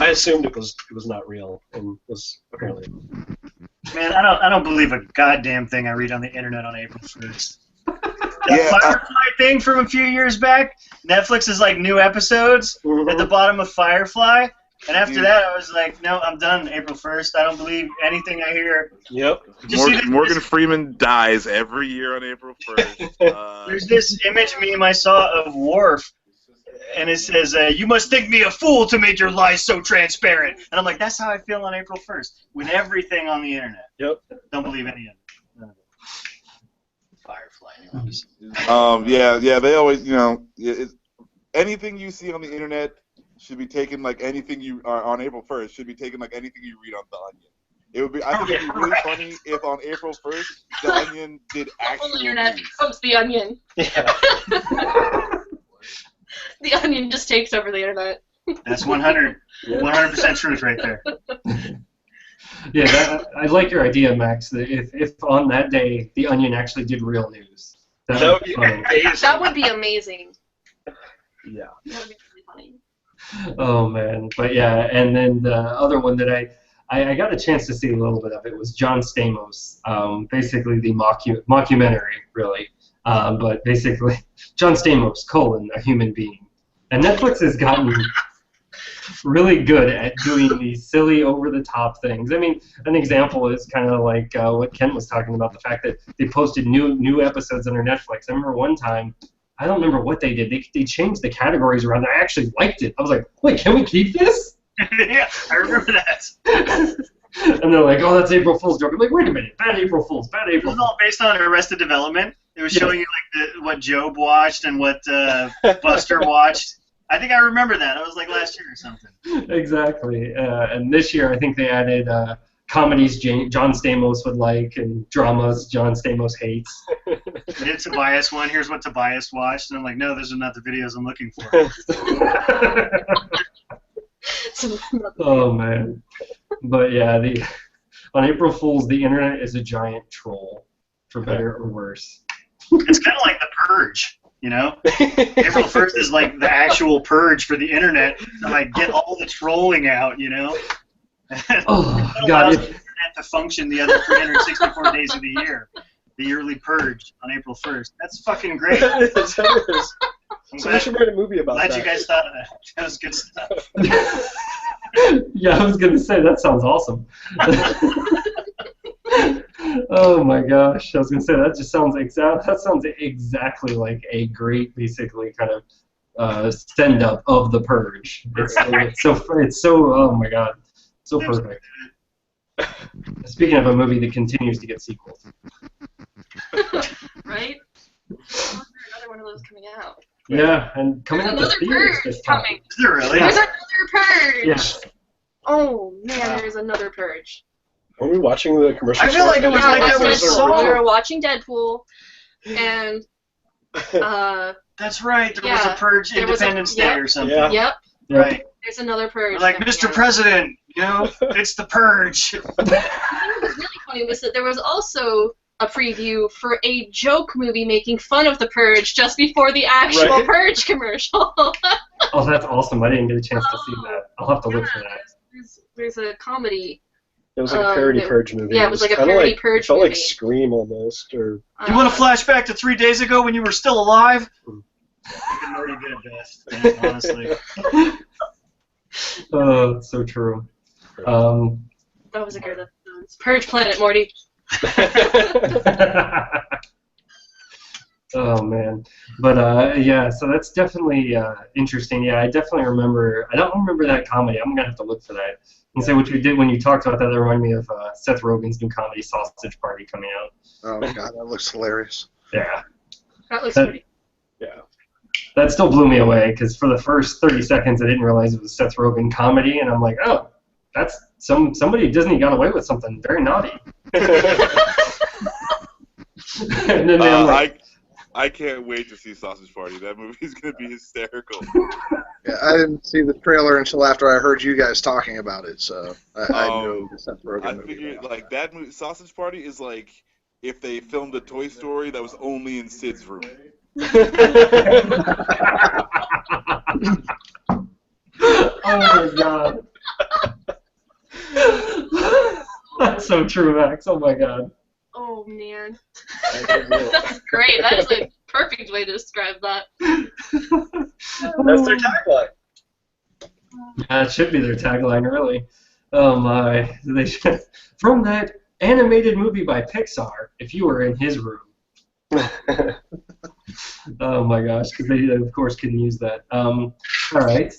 I assumed it was not real, and was apparently. Man, I don't believe a goddamn thing I read on the internet on April 1st. That Yeah, Firefly thing from a few years back, Netflix is like new episodes at the bottom of Firefly, and after that I was like, no, I'm done. April 1st. I don't believe anything I hear. Yep. Morgan Freeman dies every year on April 1st. There's this image meme I saw of Worf, and it says, "You must think me a fool to make your lies so transparent." And I'm like, that's how I feel on April 1st with everything on the internet. Yep. Don't believe any of it. None of it. Firefly. Anyways. Yeah, they always, anything you see on the internet should be taken like anything you are on April 1st should be taken like anything you read on The Onion. It would be, I think it'd be really funny if on April 1st The Onion did On actual the internet news. comes the Onion. Yeah. The Onion just takes over the internet. That's 100% truth right there. Yeah, I like your idea, Max. That if on that day The Onion actually did real news, That would be funny. amazing. That would be amazing. Yeah. That would be really funny. Oh man, but yeah, and then the other one that I got a chance to see a little bit of it was John Stamos, basically the mockumentary, really, but basically John Stamos, a human being, and Netflix has gotten really good at doing these silly, over-the-top things. I mean, an example is kind of like what Kent was talking about, the fact that they posted new episodes on their Netflix. I remember one time, I don't remember what they did. They changed the categories around. I actually liked it. I was like, wait, can we keep this? Yeah, I remember that. And they're like, oh, that's April Fool's joke. I'm like, wait a minute, bad April Fool's, bad It April was Fool's. all based on Arrested Development. It was showing you like what Job watched and what Buster watched. I think I remember that. It was like last year or something. Exactly. And this year, I think they added comedies John Stamos would like and dramas John Stamos hates. I did Tobias one. Here's what Tobias watched. And I'm like, no, those are not the videos I'm looking for. Oh man. But yeah, on April Fool's, the internet is a giant troll, for better or worse. It's kind of like The Purge, you know? April 1st is like the actual purge for the internet to like get all the trolling out, you know? Oh It God. allows the internet to function the other 364 days of the year. The yearly purge on April 1st. That's fucking great. I'm It is. So we glad, should write a movie about glad that. you guys thought of that. That was good stuff. Yeah, I was gonna say that sounds awesome. Oh my gosh, I was gonna say that sounds exactly like a great, basically kind of stand up of the Purge. It's so oh my god, so perfect. Speaking of a movie that continues to get sequels. Right? Another one of those coming out. Yeah, and coming There's out to another theaters purge this time. coming. Is there really? There's another purge. Yes. Oh man, there's another purge. Are we watching the commercial? I feel like it was Yeah, like I that was Deadpool. We were so. watching Deadpool, and That's right. There was a Yeah, purge there was a- Independence Day yep. or something. Yeah. yep, Right. there's another purge. Like, coming Mr. out. President, you know, it's the purge. What was really funny was that there was also a preview for a joke movie making fun of the purge just before the actual Right. purge commercial. Oh, that's awesome. I didn't get a chance to see that. I'll have to look for that. There's a comedy. It was like a parody it- Purge movie. yeah, it was like a kinda parody Purge It felt like movie. Scream almost, or You want to flash back to 3 days ago when you were still alive? Fucking already good at best, man, honestly. Oh, that's so true. That was a good episode. Purge Planet, Morty. Oh man, but yeah, so that's definitely interesting. Yeah, I definitely remember. I don't remember that comedy. I'm gonna have to look for that and say what you did when you talked about that. That reminded me of Seth Rogen's new comedy Sausage Party coming out. Oh my god, that looks hilarious. Yeah, That looks That- pretty. yeah. that still blew me away because for the first 30 seconds I didn't realize it was Seth Rogen comedy, and I'm like, oh, that's somebody at Disney got away with something very naughty. And then they're like, I can't wait to see Sausage Party. That movie's gonna be hysterical. Yeah, I didn't see the trailer until after I heard you guys talking about it, so I knew the Seth Rogen I movie. figured like that movie, Sausage Party, is like if they filmed a Toy Story that was only in Sid's room. oh my god. That's so true, Max. Oh my god. Oh man. That's great. That is a perfect way to describe that. That's their tagline. Yeah, it should be their tagline, really. Oh my. They should. From that animated movie by Pixar, if you were in his room. Oh my gosh, because they, of course, can use that. All right.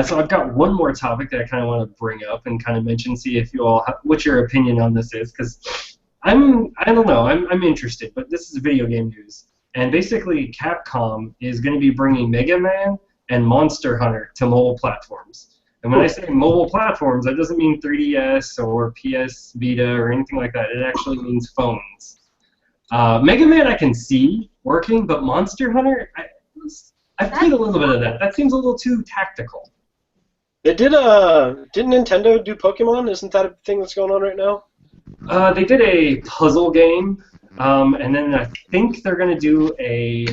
So I've got one more topic that I kind of want to bring up and kind of mention, see if you all, what your opinion on this is, because I don't know, I'm interested, but this is video game news. And basically, Capcom is going to be bringing Mega Man and Monster Hunter to mobile platforms. And when I say mobile platforms, that doesn't mean 3DS or PS Vita or anything like that. It actually means phones. Mega Man I can see working, but Monster Hunter, I've played a little bit of that. That seems a little too tactical. They did didn't Nintendo do Pokemon? Isn't that a thing that's going on right now? They did a puzzle game, and then I think they're gonna do a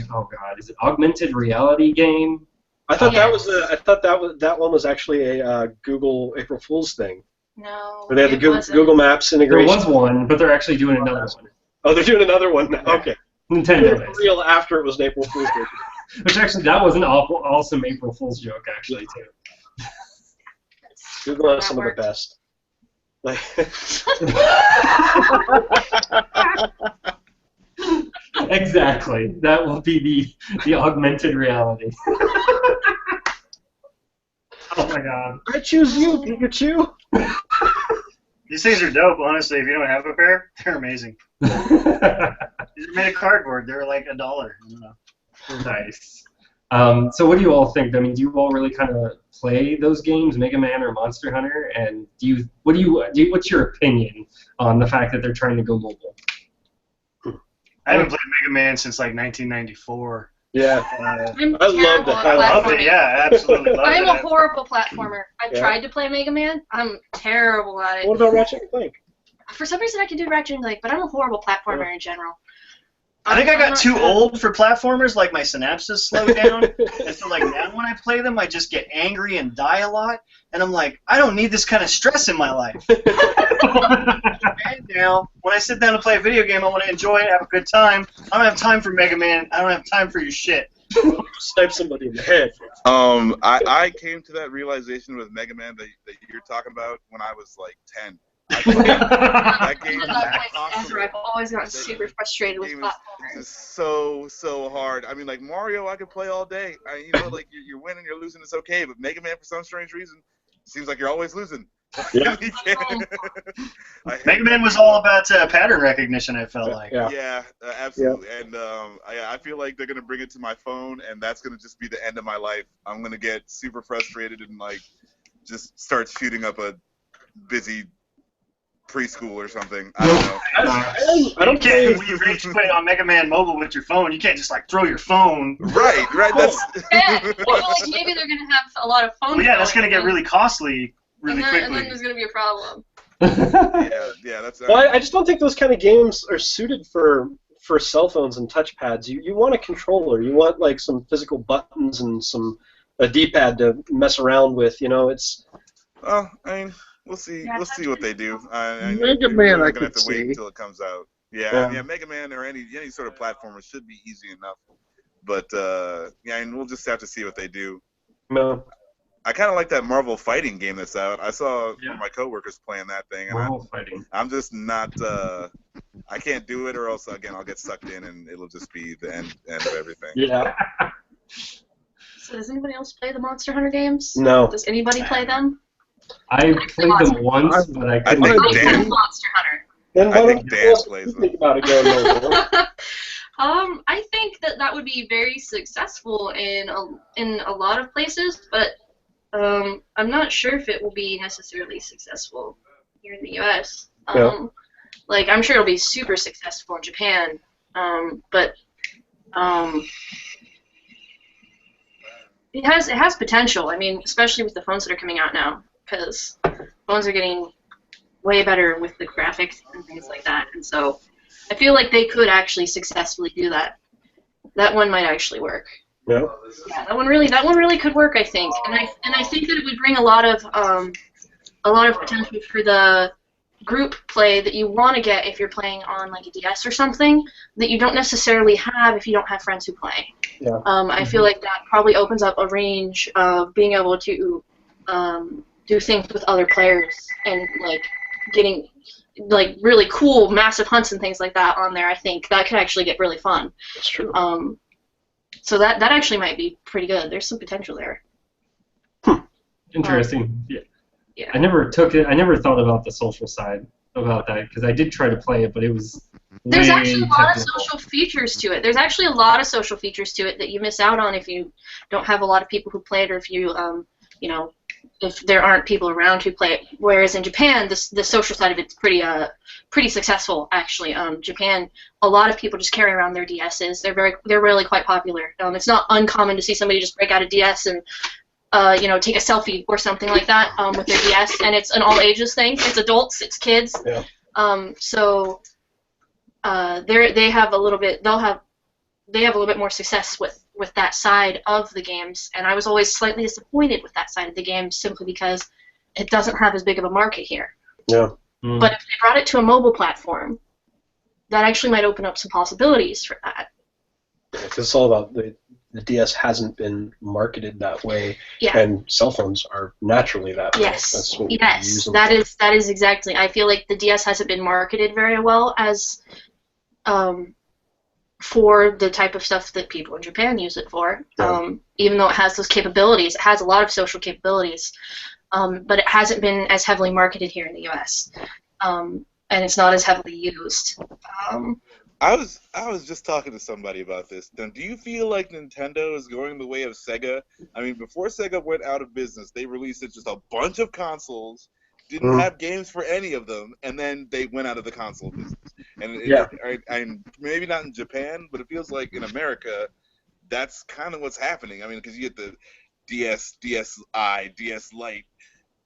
is it augmented reality game? I thought that one was actually a Google April Fool's thing. No. Where they had the wasn't. Google Maps There integration. was one, but they're actually doing another one. Oh, they're doing another one now. Okay. Nintendo For is. real after it was an April Fool's Day. Which actually, that was an awesome April Fool's joke, actually, too. Google has That some worked. of the best. Like, Exactly. That will be the augmented reality. Oh my god. I choose you, Pikachu. These things are dope, honestly. If you don't have a pair, they're amazing. These are made of cardboard. They're like $1. I don't know. Nice. So what do you all think? I mean, do you all really kind of play those games, Mega Man or Monster Hunter? And what's your opinion on the fact that they're trying to go mobile? I haven't played Mega Man since like 1994. Yeah. I'm I love terrible that. at I love platforming. it. Yeah, absolutely love I'm it. a horrible platformer. I've Yeah. tried to play Mega Man. I'm terrible at What it. about Ratchet and Clank? For some reason, I can do Ratchet and Clank, but I'm a horrible platformer in general. I think I I'm got not too good. old for platformers. Like my synapses slowed down, and so like now when I play them, I just get angry and die a lot. And I'm like, I don't need this kind of stress in my life. And now, when I sit down to play a video game, I want to enjoy it, have a good time. I don't have time for Mega Man. I don't have time for your shit. Snipe somebody in the head. I came to that realization with Mega Man that you're talking about when I was like 10. I played that game I've always gotten super frustrated with game platformers. is so hard. I mean, like Mario, I could play all day. Like you're winning, you're losing, it's okay. But Mega Man, for some strange reason, seems like you're always losing. Yeah. Mega Man was all about pattern recognition, I felt like. Yeah. Absolutely. And I feel like they're gonna bring it to my phone, and that's gonna just be the end of my life. I'm gonna get super frustrated and like just start shooting up a busy preschool or something. I don't know. I don't You can't, play. when you rage quit on Mega Man Mobile with your phone, you can't just like throw your phone. Right. That's. Yeah, well, like maybe they're gonna have a lot of phone. Well, yeah, that's gonna get really costly really and then quickly. there's gonna be a problem. Yeah. That's. Well, I just don't think those kind of games are suited for cell phones and touchpads. You want a controller. You want like some physical buttons and a D-pad to mess around with. It's. Well, I mean, we'll see. Yeah, We'll see what they do. Mega Man, I gonna have could to wait see. until it comes out. Yeah, Yeah. Mega Man or any sort of platformer should be easy enough. But and we'll just have to see what they do. No. I kind of like that Marvel fighting game that's out. I saw one of my coworkers playing that thing, and Marvel fighting. I'm just not. I can't do it, or else again I'll get sucked in, and it'll just be the end of everything. Yeah. So does anybody else play the Monster Hunter games? No. Does anybody play them? I played them once, but I couldn't. think I Dan- play Monster Hunter. Then I why think don't you Dan also plays think about it going mobile? I think that would be very successful in a lot of places, but I'm not sure if it will be necessarily successful here in the U.S. Yeah. Like I'm sure it'll be super successful in Japan, But it has potential. I mean, especially with the phones that are coming out now, because phones are getting way better with the graphics and things like that. And so I feel like they could actually successfully do that. That one might actually work. Yeah. Yeah, that one really could work, I think. And I think that it would bring a lot of potential for the group play that you want to get if you're playing on like a DS or something that you don't necessarily have if you don't have friends who play. Yeah. I feel like that probably opens up a range of being able to do things with other players and like getting like really cool massive hunts and things like that on there. I think that could actually get really fun. That's true. So that actually might be pretty good. There's some potential there. Interesting. Yeah. Yeah. I never thought about the social side about that because I did try to play it, but it was There's way actually a lot of technical. social features to it. There's actually a lot of social features to it that you miss out on if you don't have a lot of people who play it, or if you, if there aren't people around who play it. Whereas in Japan, the social side of it's pretty successful actually. Japan, a lot of people just carry around their DSs. They're really quite popular. It's not uncommon to see somebody just break out a DS and take a selfie or something like that with their DS, and it's an all ages thing. It's adults, it's kids. Yeah. So they have a little bit more success with that side of the games, and I was always slightly disappointed with that side of the game simply because it doesn't have as big of a market here. Yeah. Mm. But if they brought it to a mobile platform, that actually might open up some possibilities for that. Because it's all about the DS hasn't been marketed that way, Yeah. and cell phones are naturally that way. Yes. That's what we use them That for. is exactly. I feel like the DS hasn't been marketed very well as for the type of stuff that people in Japan use it for. Yeah. Even though it has those capabilities, it has a lot of social capabilities, but it hasn't been as heavily marketed here in the U.S. And it's not as heavily used. I was just talking to somebody about this. Now, do you feel like Nintendo is going the way of Sega? I mean, before Sega went out of business, they released just a bunch of consoles, didn't have games for any of them, and then they went out of the console business. And I'm maybe not in Japan, but it feels like in America, that's kind of what's happening. I mean, because you get the DS, DSi, DS Lite.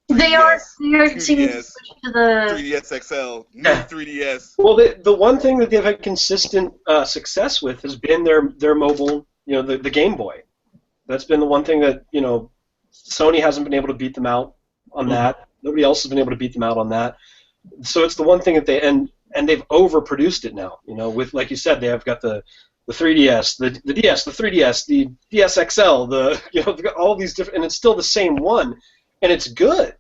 They are seeming to 2DS, switch to the 3DS XL, new 3DS. Well, the one thing that they've had consistent success with has been their mobile, the Game Boy. That's been the one thing that Sony hasn't been able to beat them out on that. Nobody else has been able to beat them out on that. So it's the one thing that and they've overproduced it now. With, like you said, they have got the 3DS, the DS, the 3DS, the DS XL, all these different, and it's still the same one, and it's good.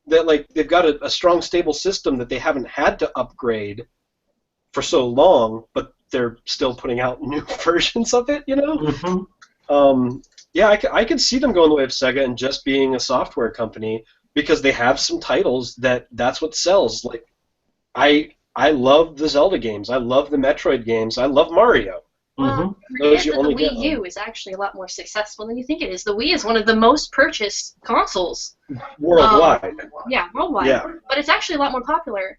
That they've got a strong, stable system that they haven't had to upgrade for so long, but they're still putting out new versions of it. Mm-hmm. Yeah, I could see them going the way of Sega and just being a software company because they have some titles that's what sells. Like, I love the Zelda games. I love the Metroid games. I love Mario. Well, Those you the only Wii get U is actually a lot more successful than you think it is. The Wii is one of the most purchased consoles. worldwide. Yeah, worldwide. Yeah. But it's actually a lot more popular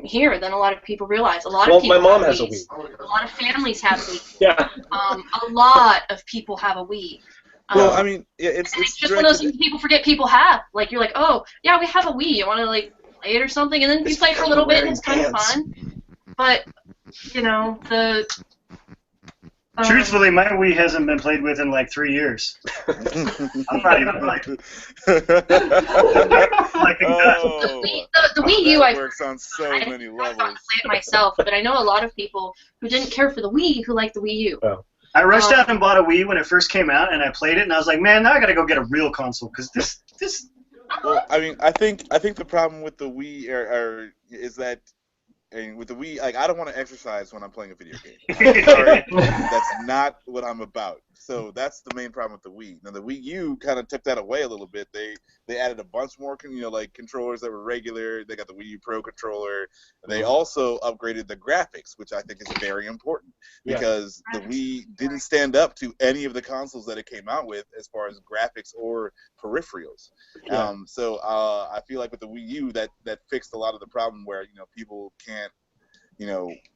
here than a lot of people realize. A lot Well, of people my mom have has a Wiis. Wii. A lot of families have Wii. Yeah. A lot of people have a Wii. Well, I mean, yeah, it's just one of those things people forget people have. Like, you're like, oh, yeah, we have a Wii. You want to, play it or something? And then you play for a little bit, and it's kind of fun. But, the... Truthfully, my Wii hasn't been played with in like 3 years. I'm not even like. The Wii U, that works on so many I've levels. gotten to play it myself, but I know a lot of people who didn't care for the Wii who like the Wii U. Oh. I rushed out and bought a Wii when it first came out, and I played it, and I was like, man, now I gotta go get a real console because this. Well, I mean, I think the problem with the Wii is that. And with the Wii, I don't want to exercise when I'm playing a video game. Sorry, that's not what I'm about. So that's the main problem with the Wii. Now the Wii U kind of took that away a little bit. They added a bunch more, controllers that were regular. They got the Wii U Pro controller. They also upgraded the graphics, which I think is very important because the Wii didn't stand up to any of the consoles that it came out with as far as graphics or peripherals. Yeah. So I feel like with the Wii U, that fixed a lot of the problem where people can't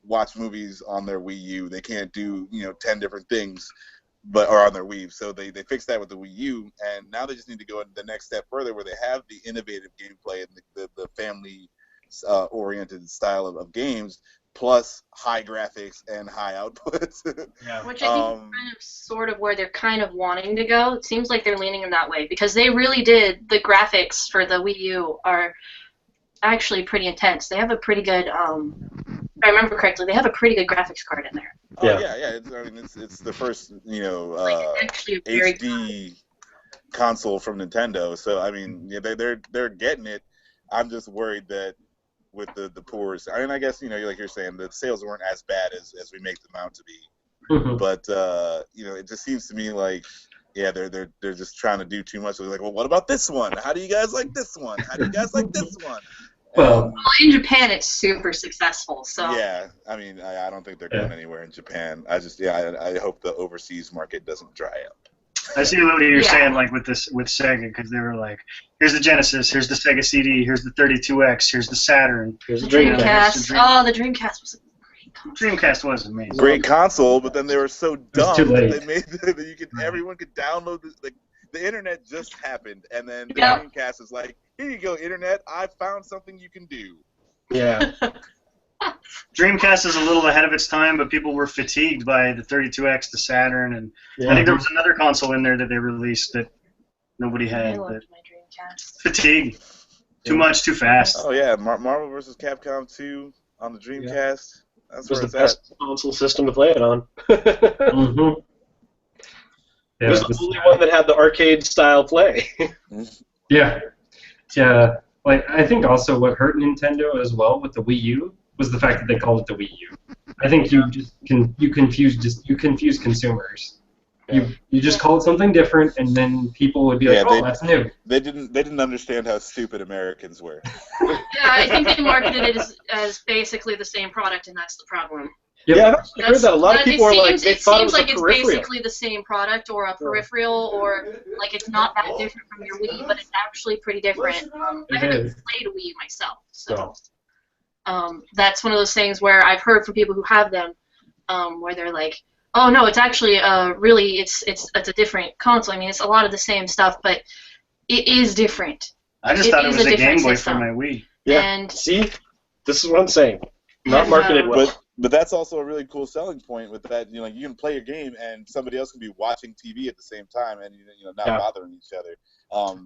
watch movies on their Wii U. They can't do 10 different things, or on their Wii. So they fixed that with the Wii U, and now they just need to go the next step further, where they have the innovative gameplay and the family oriented style of games, plus high graphics and high outputs. Yeah. Which I think is kind of sort of where they're kind of wanting to go. It seems like they're leaning in that way because they really did. The graphics for the Wii U are actually pretty intense. They have a pretty good, if I remember correctly, they have a pretty good graphics card in there. Oh yeah. It's the first Actually a very HD console from Nintendo. So I mean, yeah, they're getting it. I'm just worried that with the poor, I mean, I guess like you're saying, the sales weren't as bad as we make them out to be. Mhm. But it just seems to me like, yeah, they're just trying to do too much. They're like, well, what about this one? How do you guys like this one? How do you guys like this one? Well, in Japan, it's super successful. So yeah, I mean, I don't think they're going anywhere in Japan. I hope the overseas market doesn't dry up. I see what you're saying, like with Sega, because they were like, here's the Genesis, here's the Sega CD, here's the 32X, here's the Saturn, Here's the Dreamcast. Oh, the Dreamcast was a great console. Dreamcast was amazing. Great console, but then they were so dumb too that late. they made that everyone could download the internet just happened, and then the Yeah. Dreamcast is like, here you go, internet, I found something you can do. Yeah. Dreamcast is a little ahead of its time, but people were fatigued by the 32X, the Saturn, and I think there was another console in there that they released that nobody I had. loved But my Dreamcast. fatigue. Too much, too fast. Oh yeah, Marvel vs. Capcom 2 on the Dreamcast. That's It was where the it's at. best console system to play it on. Mhm. It Yeah, was the only one that had the arcade style play. Yeah. Like I think also what hurt Nintendo as well with the Wii U was the fact that they called it the Wii U. I think you confuse consumers. You just call it something different, and then people would be like, "Oh, that's new." They didn't understand how stupid Americans were. Yeah, I think they marketed it as basically the same product, and that's the problem. Yep. Yeah, I've actually heard that. A lot of people are like, they thought it was a it's peripheral. basically the same product or a peripheral, or like it's not that different from your Wii, but it's actually pretty different. I It haven't is. played a Wii myself, so that's one of those things where I've heard from people who have them, where they're like, "Oh no, it's actually really it's a different console. I mean, it's a lot of the same stuff, but it is different." I just It thought it is was a a Game different Boy system. for my Wii. Yeah. And See? This is what I'm saying. Not marketed well. But that's also a really cool selling point with that. You can play your game and somebody else can be watching TV at the same time and not bothering each other.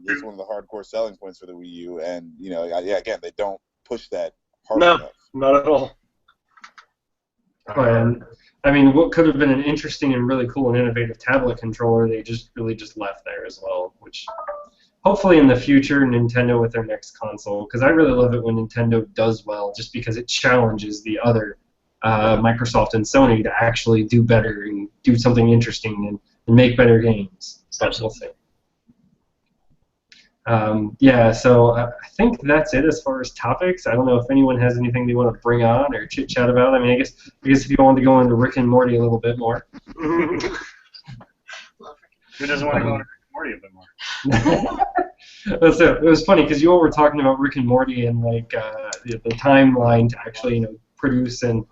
It's one of the hardcore selling points for the Wii U, and again, they don't push that hard enough. Not at all. And I mean, what could have been an interesting and really cool and innovative tablet controller, they just left there as well, which hopefully in the future, Nintendo with their next console, because I really love it when Nintendo does well, just because it challenges the other Microsoft and Sony to actually do better and do something interesting and make better games. So we'll see. So I think that's it as far as topics. I don't know if anyone has anything they want to bring on or chit chat about. I mean, I guess if you want to go into Rick and Morty a little bit more. Who doesn't want to go into Rick and Morty a bit more? So it was funny because you all were talking about Rick and Morty and like the timeline to actually produce and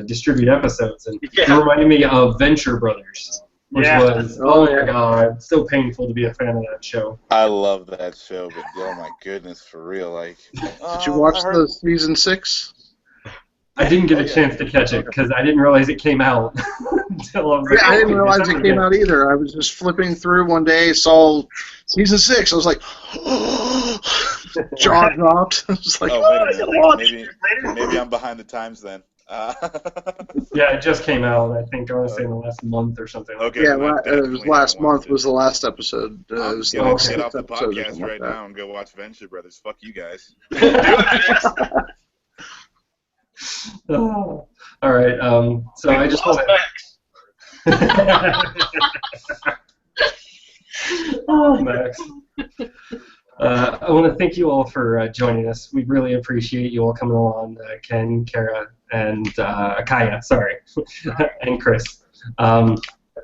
distribute episodes, and it reminded me of Venture Brothers, which was my god, so painful to be a fan of that show. I love that show, but oh my goodness, for real, like. Did you watch the season 6? I didn't get a chance to catch it because I didn't realize it came out until I was like, I didn't realize it came out either. I was just flipping through one day, saw season 6. I was like, jaw dropped. I was like, maybe I'm behind the times then. Yeah, it just came out. I think I want to say in the last month or something. Okay. Yeah, it was last month was the last episode. It was get off the podcast right now and go watch Venture Brothers. Fuck you guys. Oh, all right. So I just want to. Oh, Max. I want to thank you all for joining us. We really appreciate you all coming along, Ken, Kara, and Kaya, sorry, and Chris.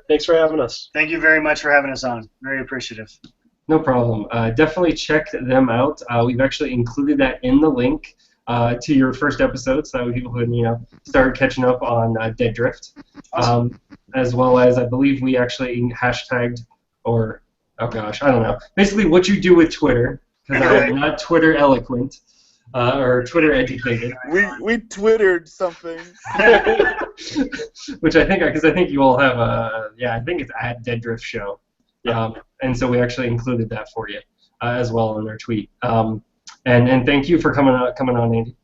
Thanks for having us. Thank you very much for having us on. Very appreciative. No problem. Definitely check them out. We've actually included that in the link to your first episode, so that way people can start catching up on Dead Drift, as well as I believe we actually hashtagged or oh gosh, I don't know. Basically, what you do with Twitter, because I'm not Twitter eloquent or Twitter educated. We twittered something. Which I think, because I think you all have I think it's at Dead Drift Show. Yeah. And so we actually included that for you as well in our tweet. And thank you for coming on, Andy.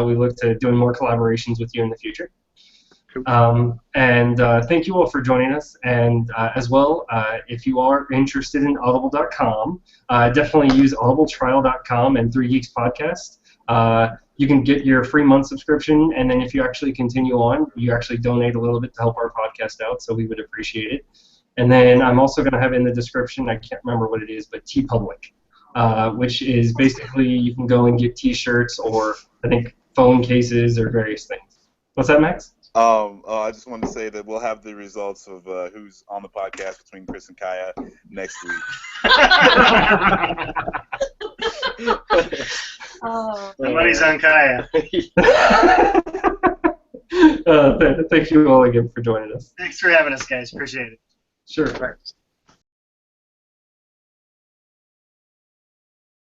We look to doing more collaborations with you in the future. And thank you all for joining us. And as well, if you are interested in audible.com, definitely use audibletrial.com and 3 Geeks Podcast. You can get your free month subscription, and then if you actually continue on, you actually donate a little bit to help our podcast out, so we would appreciate it. And then I'm also going to have in the description, I can't remember what it is, but TeePublic, which is basically you can go and get T-shirts or I think phone cases or various things. What's that, Max? I just wanted to say that we'll have the results of who's on the podcast between Chris and Kaya next week. The money's on Kaya. Thank you all again for joining us. Thanks for having us, guys. Appreciate it. Sure. Thanks.